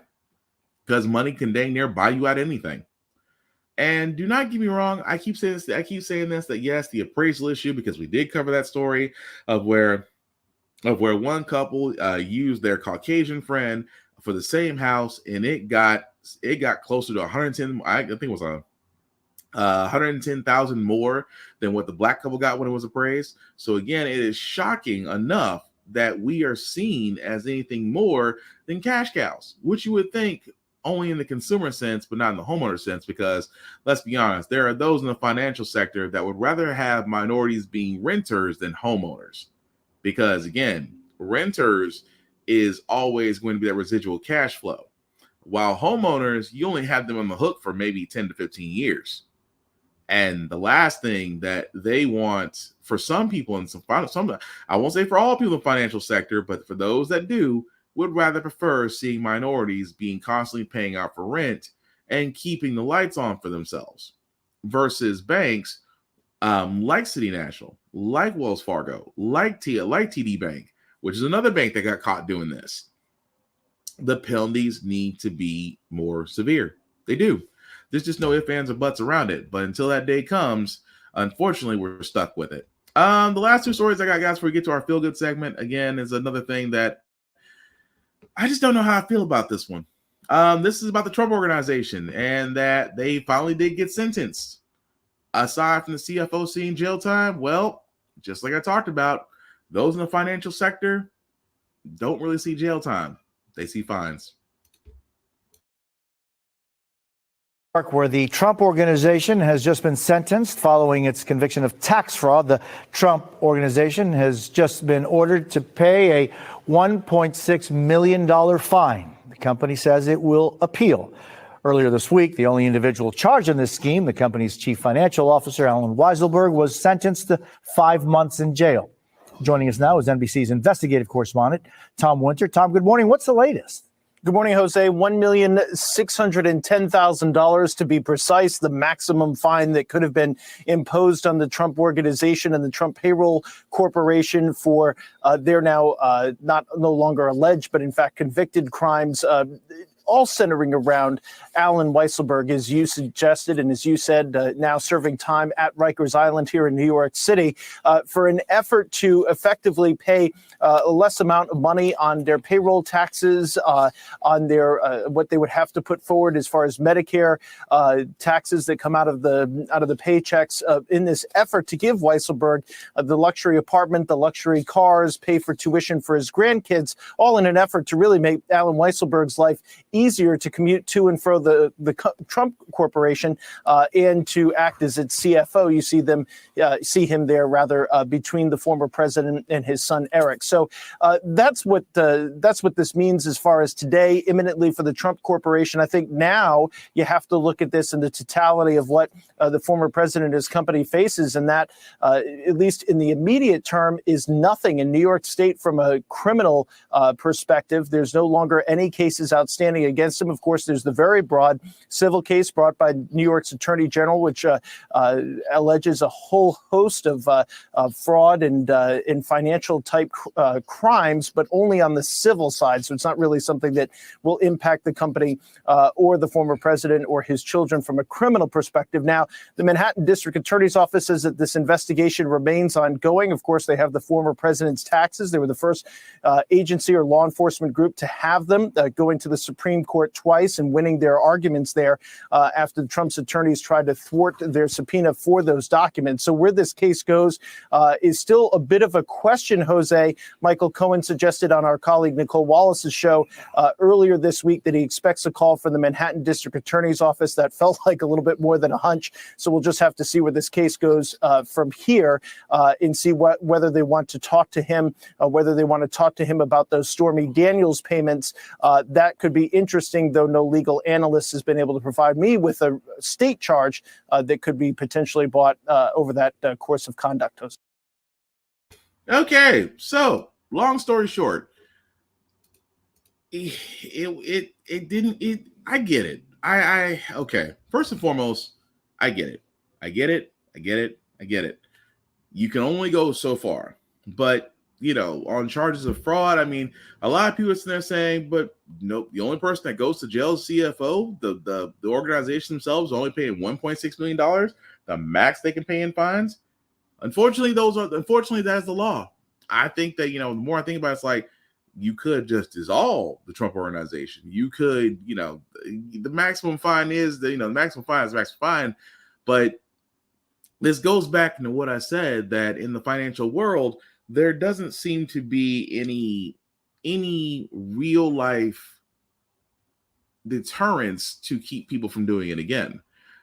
Because money can dang near buy you out anything. And do not get me wrong, I keep saying this, that yes, the appraisal issue, because we did cover that story of where one couple used their Caucasian friend for the same house, and it got closer to 110. I think it was 110,000 more than what the black couple got when it was appraised. So again, it is shocking enough that we are seen as anything more than cash cows, which you would think only in the consumer sense, but not in the homeowner sense, because let's be honest, there are those in the financial sector that would rather have minorities being renters than homeowners. Because again, renters is always going to be that residual cash flow, while homeowners, you only have them on the hook for maybe 10 to 15 years. And the last thing that they want for some people, and some I won't say for all people in the financial sector, but for those that do, would rather prefer seeing minorities being constantly paying out for rent and keeping the lights on for themselves, versus banks like City National, like Wells Fargo, like TD Bank, which is another bank that got caught doing this. The penalties need to be more severe. They do. There's just no ifs, ands, or buts around it. But until that day comes, unfortunately, we're stuck with it. The last two stories I got, guys, before we get to our feel-good segment, again, is another thing that I just don't know how I feel about this one. This is about the Trump Organization, and that they finally did get sentenced. Aside from the CFO seeing jail time, well, just like I talked about, those in the financial sector don't really see jail time. They see fines. Where the Trump Organization has just been sentenced following its conviction of tax fraud. The Trump Organization has just been ordered to pay a $1.6 million fine. The company says it will appeal. Earlier this week, the only individual charged in this scheme, the company's chief financial officer, Alan Weisselberg, was sentenced to 5 months in jail. Joining us now is NBC's investigative correspondent, Tom Winter. Tom, good morning. What's the latest? Good morning, Jose. $1,610,000 to be precise, the maximum fine that could have been imposed on the Trump Organization and the Trump Payroll Corporation for their now no longer alleged, but in fact convicted crimes, all centering around Alan Weisselberg, as you suggested, and as you said, now serving time at Rikers Island here in New York City for an effort to effectively pay a less amount of money on their payroll taxes, on their what they would have to put forward as far as Medicare taxes that come out of the paychecks, in this effort to give Weisselberg the luxury apartment, the luxury cars, pay for tuition for his grandkids, all in an effort to really make Alan Weisselberg's life easier to commute to and fro the Trump Corporation and to act as its CFO. You see him there rather between the former president and his son Eric. So that's what this means as far as today, imminently for the Trump Corporation. I think now you have to look at this in the totality of what the former president and his company faces, and that, at least in the immediate term, is nothing in New York State from a criminal perspective. There's no longer any cases outstanding against him. Of course, there's the very broad civil case brought by New York's Attorney General, which alleges a whole host of fraud and financial type crimes, but only on the civil side. So it's not really something that will impact the company or the former president or his children from a criminal perspective. Now, the Manhattan District Attorney's Office says that this investigation remains ongoing. Of course, they have the former president's taxes. They were the first agency or law enforcement group to have them, going to the Supreme Court twice and winning their arguments there after Trump's attorneys tried to thwart their subpoena for those documents. So where this case goes is still a bit of a question, Jose. Michael Cohen suggested on our colleague Nicole Wallace's show earlier this week that he expects a call from the Manhattan District Attorney's Office. That felt like a little bit more than a hunch. So we'll just have to see where this case goes from here and see whether they want to talk to him, whether they want to talk to him about those Stormy Daniels payments. That could be interesting, though no legal analyst has been able to provide me with a state charge that could be potentially bought over that course of conduct. Okay, so long story short, it didn't. I get it. Okay. First and foremost, I get it. I get it. You can only go so far, but on charges of fraud, I mean, a lot of people are sitting there saying, but nope, the only person that goes to jail is CFO. The organization themselves are only paying $1.6 million, the max they can pay in fines. Unfortunately, that is the law. I think that, the more I think about it, it's like, you could just dissolve the Trump organization. You could, the maximum fine is the maximum fine is the maximum fine. But this goes back into what I said, that in the financial world, there doesn't seem to be any real life deterrence to keep people from doing it again.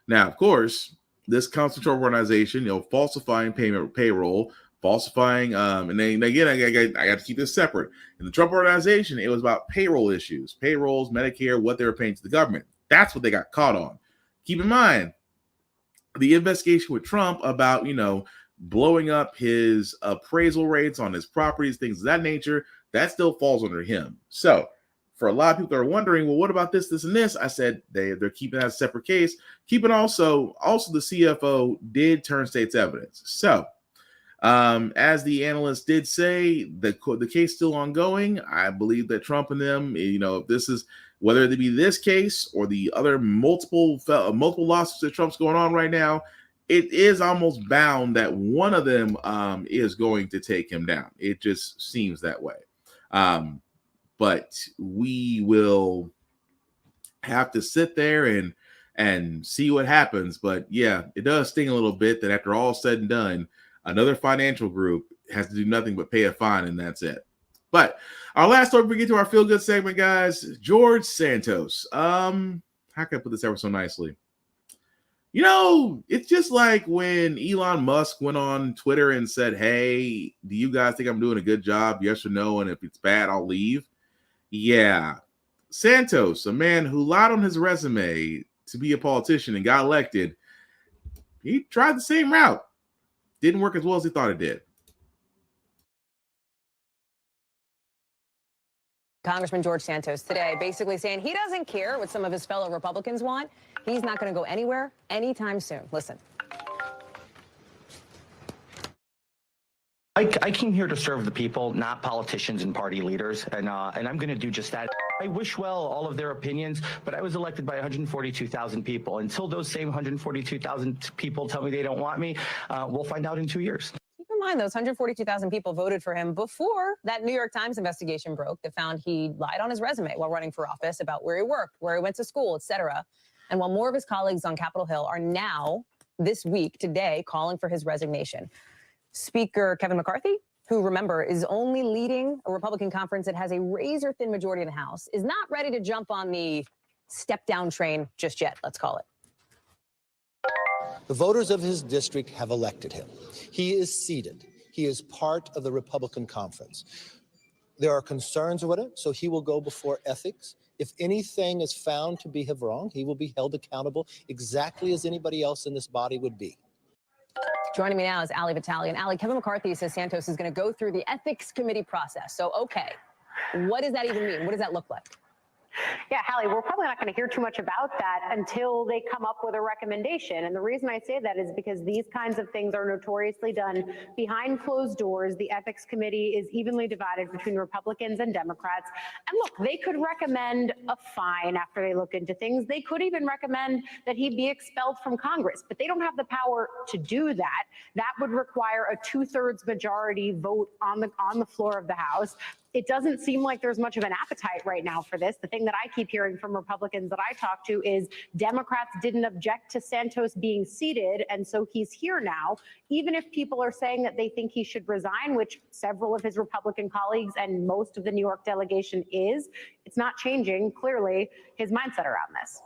Now, of course, this comes from Trump organization, falsifying payroll, falsifying, and then again, I got to keep this separate. In the Trump organization, it was about payroll issues, payrolls, Medicare, what they were paying to the government. That's what they got caught on. Keep in mind, the investigation with Trump about, blowing up his appraisal rates on his properties, things of that nature, that still falls under him. So for a lot of people that are wondering, well, what about this, and this? I said they're keeping that a separate case. Keeping also the CFO did turn state's evidence. So as the analyst did say, the case still ongoing. I believe that Trump and them, if this is, whether it be this case or the other multiple lawsuits that Trump's going on right now, it is almost bound that one of them is going to take him down. It just seems that way. But we will have to sit there and see what happens. But yeah, it does sting a little bit that after all said and done, another financial group has to do nothing but pay a fine, and that's it. But our last story, we get to our feel-good segment, guys. George Santos. How can I put this ever so nicely? It's just like when Elon Musk went on Twitter and said, hey, do you guys think I'm doing a good job? Yes or no? And if it's bad, I'll leave. Yeah. Santos, a man who lied on his resume to be a politician and got elected, he tried the same route. Didn't work as well as he thought it did. Congressman George Santos today basically saying he doesn't care what some of his fellow Republicans want. He's not going to go anywhere anytime soon. Listen. I came here to serve the people, not politicians and party leaders, and I'm going to do just that. I wish well all of their opinions, but I was elected by 142,000 people. Until those same 142,000 people tell me they don't want me, we'll find out in 2 years. Keep in mind, those 142,000 people voted for him before that New York Times investigation broke that found he lied on his resume while running for office about where he worked, where he went to school, etc. And while more of his colleagues on Capitol Hill are now, this week, today, calling for his resignation. Speaker Kevin McCarthy, who, remember, is only leading a Republican conference that has a razor-thin majority in the House, is not ready to jump on the step-down train just yet, let's call it. The voters of his district have elected him. He is seated. He is part of the Republican conference. There are concerns with it, so he will go before ethics. If anything is found to be wrong, he will be held accountable exactly as anybody else in this body would be. Joining me now is Ali Vitale. And Ali, Kevin McCarthy says Santos is going to go through the ethics committee process. So, okay, what does that even mean? What does that look like? Yeah, Hallie, we're probably not going to hear too much about that until they come up with a recommendation. And the reason I say that is because these kinds of things are notoriously done behind closed doors. The ethics committee is evenly divided between Republicans and Democrats. And look, they could recommend a fine after they look into things. They could even recommend that he be expelled from Congress, but they don't have the power to do that. That would require a 2/3 majority vote on the floor of the House. It doesn't seem like there's much of an appetite right now for this. The thing that I keep hearing from Republicans that I talk to is Democrats didn't object to Santos being seated, and so he's here now. Even if people are saying that they think he should resign, which several of his Republican colleagues and most of the New York delegation is, it's not changing, clearly, his mindset around this.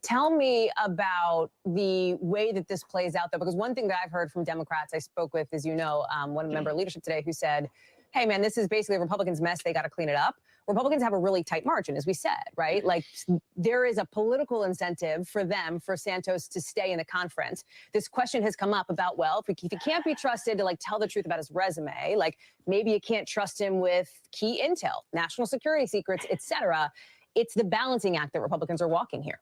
Tell me about the way that this plays out, though, because one thing that I've heard from Democrats I spoke with, as you know, one member of leadership today who said, hey, man, this is basically a Republicans' mess. They got to clean it up. Republicans have a really tight margin, as we said, right? Like, there is a political incentive for them, for Santos to stay in the conference. This question has come up about, well, if he can't be trusted to, like, tell the truth about his resume, like, maybe you can't trust him with key intel, national security secrets, et cetera. It's the balancing act that Republicans are walking here.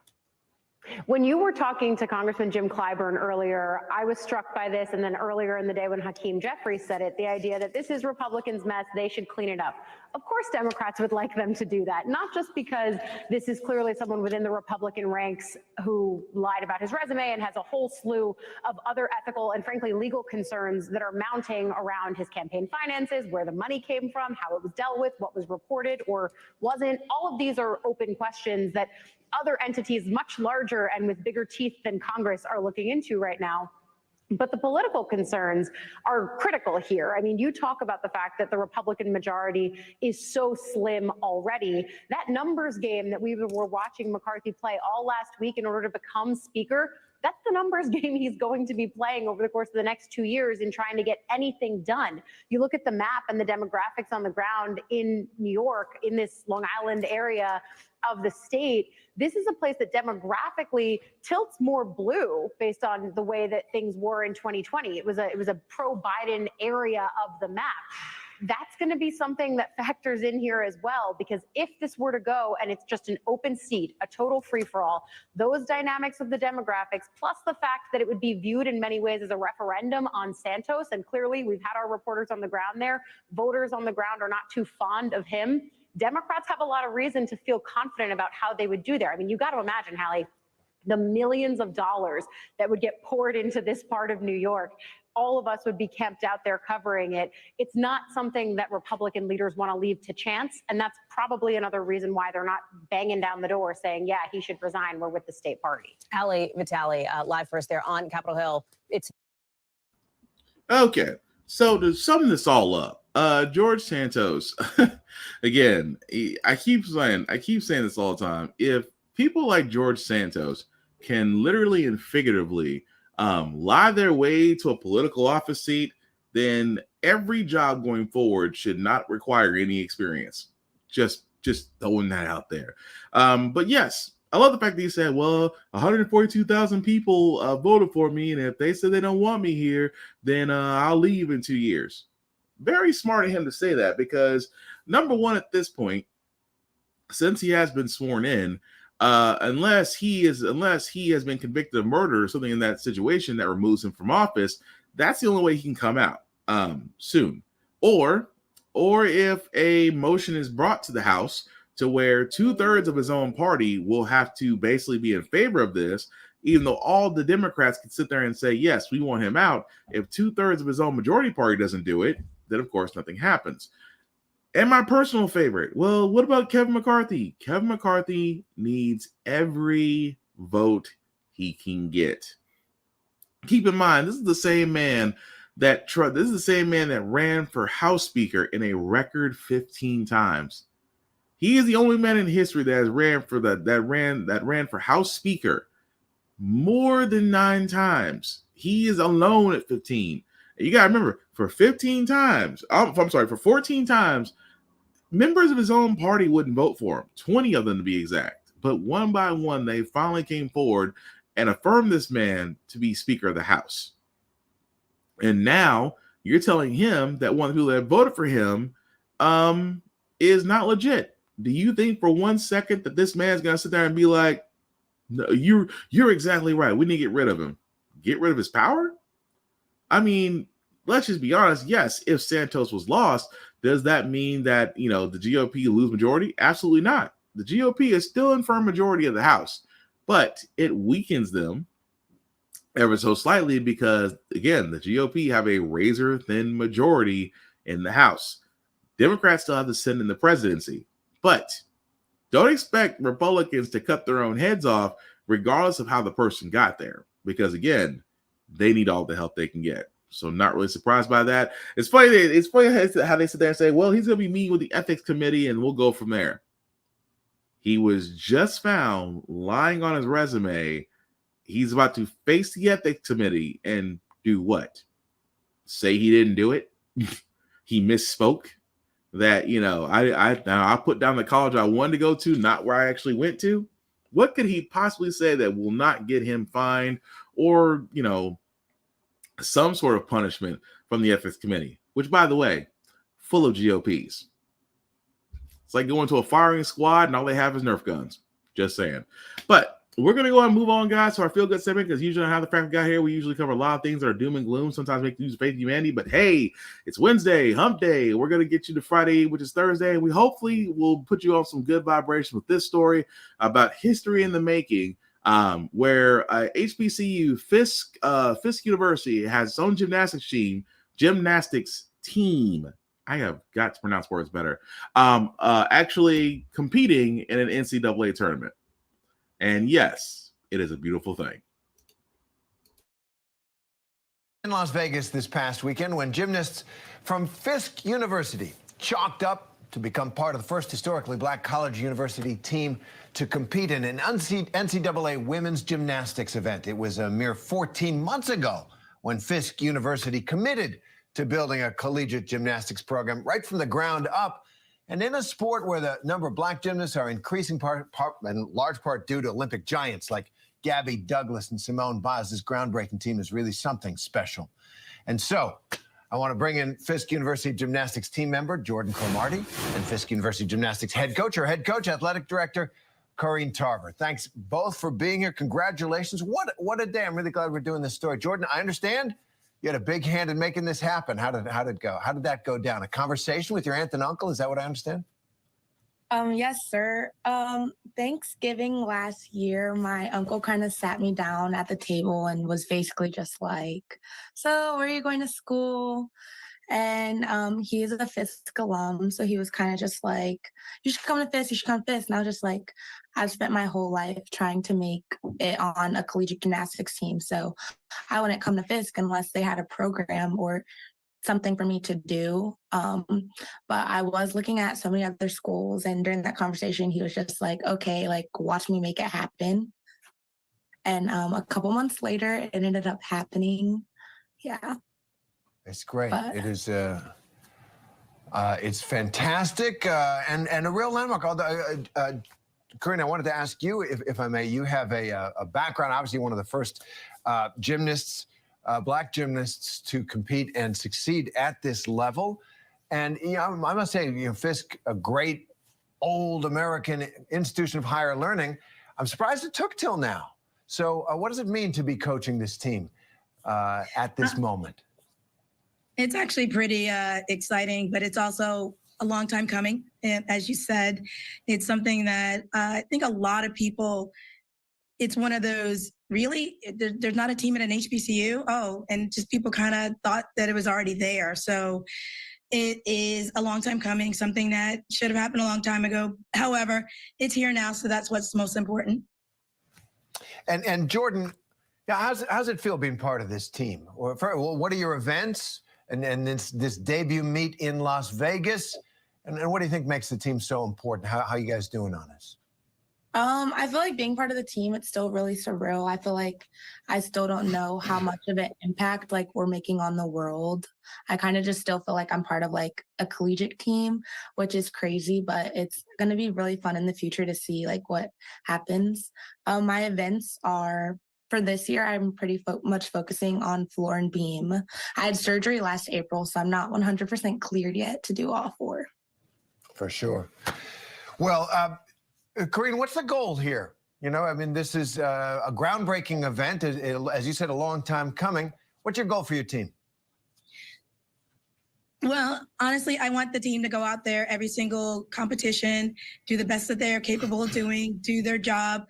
When you were talking to Congressman Jim Clyburn earlier, I was struck by this, and then earlier in the day when Hakeem Jeffries said it, the idea that this is Republicans' mess, they should clean it up. Of course, Democrats would like them to do that, not just because this is clearly someone within the Republican ranks who lied about his resume and has a whole slew of other ethical and frankly legal concerns that are mounting around his campaign finances, where the money came from, how it was dealt with, what was reported or wasn't. All of these are open questions that other entities much larger and with bigger teeth than Congress are looking into right now. But the political concerns are critical here. I mean, you talk about the fact that the Republican majority is so slim already. That numbers game that we were watching McCarthy play all last week in order to become speaker, that's the numbers game he's going to be playing over the course of the next 2 years in trying to get anything done. You look at the map and the demographics on the ground in New York, in this Long Island area of the state, this is a place that demographically tilts more blue based on the way that things were in 2020. It was a pro-Biden area of the map. That's going to be something that factors in here as well, because if this were to go and it's just an open seat, a total free-for-all, those dynamics of the demographics, plus the fact that it would be viewed in many ways as a referendum on Santos, and clearly we've had our reporters on the ground there, voters on the ground are not too fond of him. Democrats have a lot of reason to feel confident about how they would do there. I mean, you got to imagine, Hallie, the millions of dollars that would get poured into this part of New York. All of us would be camped out there covering it. It's not something that Republican leaders want to leave to chance. And that's probably another reason why they're not banging down the door saying, yeah, he should resign. We're with the state party. Ali Vitale, live for us there on Capitol Hill. It's okay. So to sum this all up, George Santos, again, I keep saying this all the time. If people like George Santos can literally and figuratively lie their way to a political office seat, then every job going forward should not require any experience. Just throwing that out there. But yes, I love the fact that he said, well, 142,000 people voted for me, and if they say they don't want me here, then I'll leave in 2 years. Very smart of him to say that, because number one, at this point, since he has been sworn in, unless he has been convicted of murder or something in that situation that removes him from office, that's the only way he can come out soon. Or if a motion is brought to the House to where 2/3 of his own party will have to basically be in favor of this, even though all the Democrats can sit there and say, yes, we want him out. If 2/3 of his own majority party doesn't do it, then of course nothing happens. And my personal favorite, well, what about Kevin McCarthy? Kevin McCarthy needs every vote he can get. Keep in mind, this is the same man This is the same man that ran for House Speaker in a record 15 times. He is the only man in history that has ran for House Speaker more than 9 times. He is alone at 15. And you got to remember, for 14 times, members of his own party wouldn't vote for him, 20 of them to be exact. But one by one, they finally came forward and affirmed this man to be Speaker of the House. And now you're telling him that one of the people that voted for him is not legit. Do you think for 1 second that this man's going to sit there and be like, no, you're exactly right. We need to get rid of him. Get rid of his power? I mean, let's just be honest. Yes, if Santos was lost, does that mean that, the GOP lose majority? Absolutely not. The GOP is still in firm majority of the House, but it weakens them ever so slightly because, again, the GOP have a razor-thin majority in the House. Democrats still have the Senate and the presidency, but don't expect Republicans to cut their own heads off regardless of how the person got there, because, again, they need all the help they can get. So not really surprised by that. It's funny how they sit there and say, well, he's going to be meeting with the ethics committee and we'll go from there. He was just found lying on his resume. He's about to face the ethics committee and do what? Say he didn't do it? He misspoke? That, I put down the college I wanted to go to, not where I actually went to? What could he possibly say that will not get him fined or, some sort of punishment from the ethics committee, which, by the way, full of GOPs. It's like going to a firing squad and all they have is Nerf guns. Just saying. But we're going to go ahead and move on, guys, to our feel-good segment, because usually how the Frack got here, we usually cover a lot of things that are doom and gloom, sometimes make use of faith and humanity. But hey, it's Wednesday, hump day. We're going to get you to Friday, which is Thursday, and we hopefully will put you on some good vibrations with this story about history in the making, where HBCU Fisk University has its own gymnastics team. I have got to pronounce words better. Actually competing in an NCAA tournament. And yes, it is a beautiful thing. In Las Vegas this past weekend, when gymnasts from Fisk University chalked up to become part of the first historically black college university team to compete in an NCAA women's gymnastics event. It was a mere 14 months ago when Fisk University committed to building a collegiate gymnastics program right from the ground up. And in a sport where the number of black gymnasts are increasing in large part due to Olympic giants like Gabby Douglas and Simone Biles, this groundbreaking team is really something special. And so I want to bring in Fisk University gymnastics team member Jordan Cromartie and Fisk University gymnastics head coach, athletic director, Corrine Tarver. Thanks both for being here. Congratulations. What a day. I'm really glad we're doing this story. Jordan, I understand you had a big hand in making this happen. How did it go? How did that go down? A conversation with your aunt and uncle? Is that what I understand? Yes, sir. Thanksgiving last year, my uncle kind of sat me down at the table and was basically just like, so where are you going to school? And he is a Fisk alum, so he was kind of just like, you should come to Fisk, you should come to Fisk. And I was just like, I've spent my whole life trying to make it on a collegiate gymnastics team, so I wouldn't come to Fisk unless they had a program or something for me to do. But I was looking at so many other schools, and during that conversation, he was just like, okay, like, watch me make it happen. And a couple months later, it ended up happening. Yeah. It's great. It is. It's fantastic and a real landmark. Corrine, I wanted to ask you, if I may. You have a background, obviously one of the first gymnasts, black gymnasts, to compete and succeed at this level. And I must say, Fisk, a great old American institution of higher learning. I'm surprised it took till now. So, what does it mean to be coaching this team at this moment? It's actually pretty exciting, but it's also a long time coming. And as you said, it's something that I think a lot of people, it's one of those, really, there's not a team at an HBCU? Oh, and just people kind of thought that it was already there. So it is a long time coming, something that should have happened a long time ago. However, it's here now, so that's what's most important. And Jordan, Yeah, how's it feel being part of this team? Or what are your events and this debut meet in Las Vegas? And what do you think makes the team so important? How you guys doing on this? I feel like being part of the team, it's still really surreal. I feel like I still don't know how much of an impact like we're making on the world. I kind of just still feel like I'm part of like a collegiate team, which is crazy, but it's going to be really fun in the future to see like what happens. My events are for this year, I'm pretty much focusing on floor and beam. I had surgery last April, so I'm not 100% cleared yet to do all four. For sure. Well, Corinne, what's the goal here? You know, I mean, this is a groundbreaking event, as you said, a long time coming. What's your goal for your team? Well, honestly, I want the team to go out there every single competition, do the best that they're capable of doing, do their job,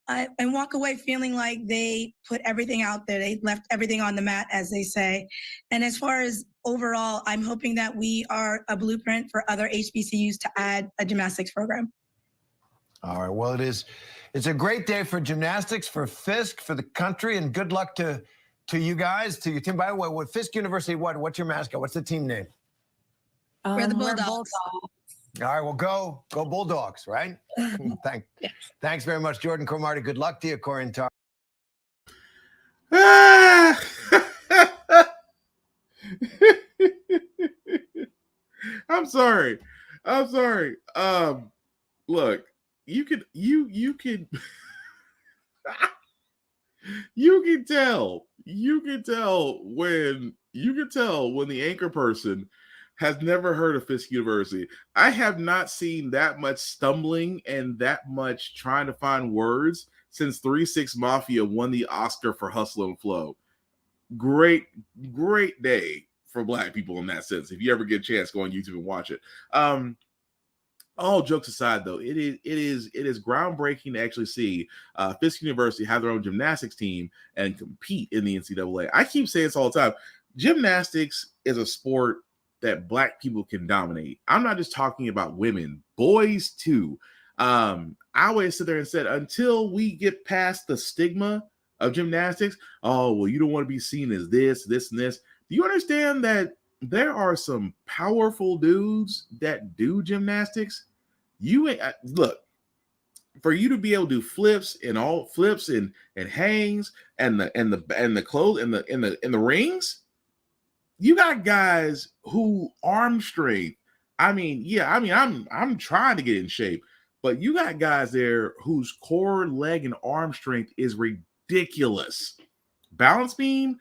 and walk away feeling like they put everything out there. They left everything on the mat, as they say. And as far as overall, I'm hoping that we are a blueprint for other HBCUs to add a gymnastics program. All right. Well, it's a great day for gymnastics, for Fisk, for the country, and good luck to you guys, to your team. By the way, what Fisk University? What's your mascot? What's the team name? We're the Bulldogs. All right. Well, go Bulldogs, right? Thanks very much, Jordan Cromartie. Good luck to you, Corinne Tar. I'm sorry. Look, you can tell when the anchor person has never heard of Fisk University. I have not seen that much stumbling and that much trying to find words since 3-6 Mafia won the Oscar for Hustle and Flow. Great day for Black people in that sense. If you ever get a chance, go on YouTube and watch it. All jokes aside, though, it is groundbreaking to actually see Fisk University have their own gymnastics team and compete in the NCAA. I keep saying this all the time. Gymnastics is a sport that Black people can dominate. I'm not just talking about women, boys too. I always sit there and said, until we get past the stigma of gymnastics, oh, well, you don't want to be seen as this, and this. Do you understand that there are some powerful dudes that do gymnastics? Look, for you to be able to do flips and hangs and the clothes and the rings, you got guys who arm strength. I'm trying to get in shape, but you got guys there whose core, leg, and arm strength is ridiculous. Balance beam,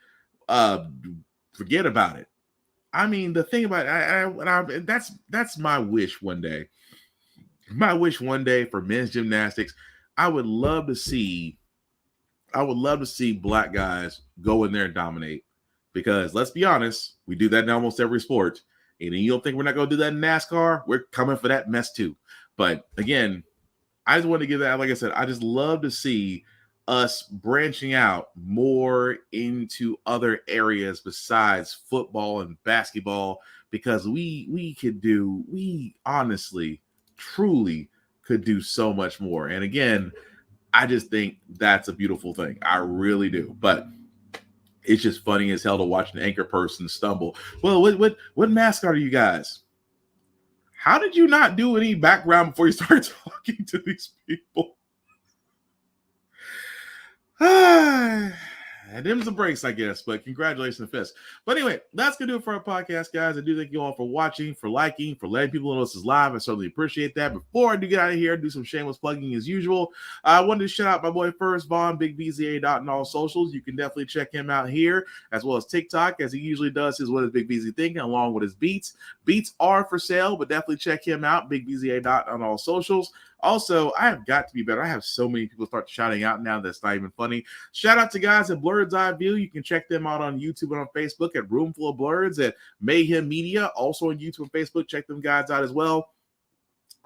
forget about it. I mean, the thing about that's my wish one day. My wish one day for men's gymnastics, I would love to see Black guys go in there and dominate. Because let's be honest, we do that in almost every sport. And you don't think we're not going to do that in NASCAR? We're coming for that mess too. But again, I just want to give that, like I said, I just love to see us branching out more into other areas besides football and basketball, because we honestly, truly could do so much more. And again, I just think that's a beautiful thing. I really do. But it's just funny as hell to watch an anchor person stumble. Well, what mascot are you guys? How did you not do any background before you started talking to these people? And them's the breaks, I guess, but congratulations, Fisk. But anyway, that's going to do it for our podcast, guys. I do thank you all for watching, for liking, for letting people know this is live. I certainly appreciate that. Before I do get out of here, do some shameless plugging as usual. I wanted to shout out my boy First Vaughn, BigBZA on all socials. You can definitely check him out here, as well as TikTok, as he usually does his What is Big BZ Thinking, along with his beats. Beats are for sale, but definitely check him out, BigBZA on all socials. Also, I have got to be better. I have so many people start shouting out now that's not even funny. Shout out to guys at Blurred's Eye View. You can check them out on YouTube and on Facebook at Roomful of Blurreds, at Mayhem Media, also on YouTube and Facebook. Check them guys out as well.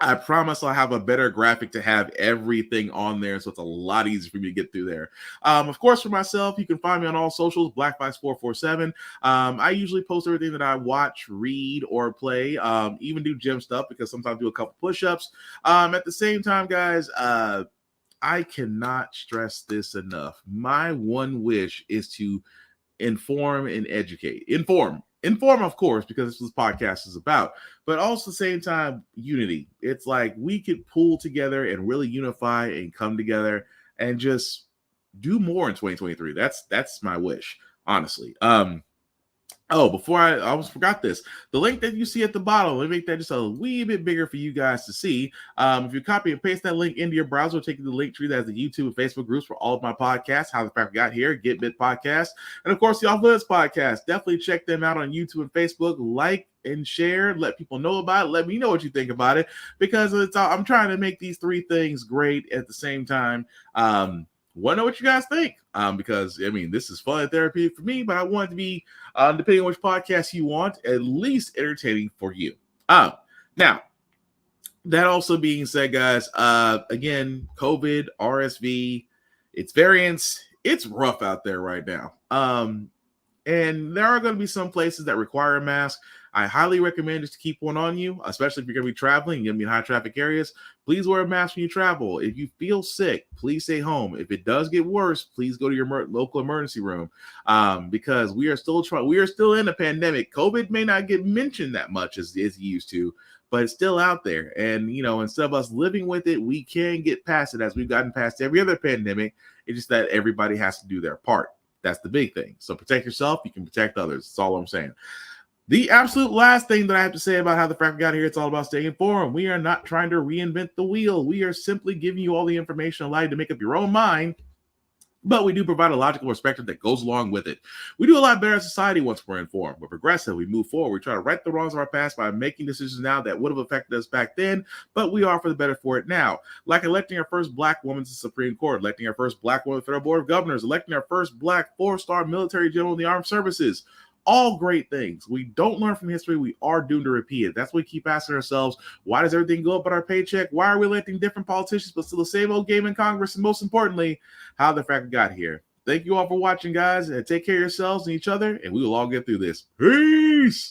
I promise I'll have a better graphic to have everything on there, so it's a lot easier for me to get through there. Of course, for myself, you can find me on all socials, BlackVice447. I usually post everything that I watch, read, or play, even do gym stuff, because sometimes I do a couple push-ups. At the same time, guys, I cannot stress this enough. My one wish is to inform and educate. Inform, of course, because this is what this podcast is about, but also at the same time, unity. It's like we could pull together and really unify and come together and just do more in 2023. That's my wish, honestly. Oh, before I almost forgot this. The link that you see at the bottom, let me make that just a wee bit bigger for you guys to see. If you copy and paste that link into your browser, it'll take you to the link tree that has the YouTube and Facebook groups for all of my podcasts, How the Frack Got Here, Get Bit Podcast, and of course, the Off Limits Podcast. Definitely check them out on YouTube and Facebook. Like and share, let people know about it. Let me know what you think about it, because I'm trying to make these three things great at the same time. Want to know what you guys think, because I mean, this is fun therapy for me, but I want it to be, depending on which podcast you want, at least entertaining for you. Now, that also being said, guys, again, COVID, RSV, its variants, it's rough out there right now. And there are going to be some places that require a mask. I highly recommend just to keep one on you, especially if you're going to be traveling, you're going to be in high traffic areas. Please wear a mask when you travel. If you feel sick, please stay home. If it does get worse, please go to your local emergency room, because we are still in a pandemic. COVID may not get mentioned that much as it used to, but it's still out there. And, you know, instead of us living with it, we can get past it as we've gotten past every other pandemic. It's just that everybody has to do their part. That's the big thing. So protect yourself. You can protect others. That's all I'm saying. The absolute last thing that I have to say about How the Frack Got Here, it's all about staying informed. We are not trying to reinvent the wheel. We are simply giving you all the information allowed you to make up your own mind, but we do provide a logical perspective that goes along with it. We do a lot better as society once we're informed. We're progressive. We move forward. We try to right the wrongs of our past by making decisions now that would have affected us back then, but we are for the better for it now. Like electing our first Black woman to the Supreme Court, electing our first Black woman to the Federal Board of Governors, electing our first Black 4-star military general in the armed services. All great things. We don't learn from history. We are doomed to repeat it. That's why we keep asking ourselves, why does everything go up on our paycheck? Why are we electing different politicians, but still the same old game in Congress? And most importantly, how the Frack got here. Thank you all for watching, guys, and take care of yourselves and each other, and we will all get through this. Peace.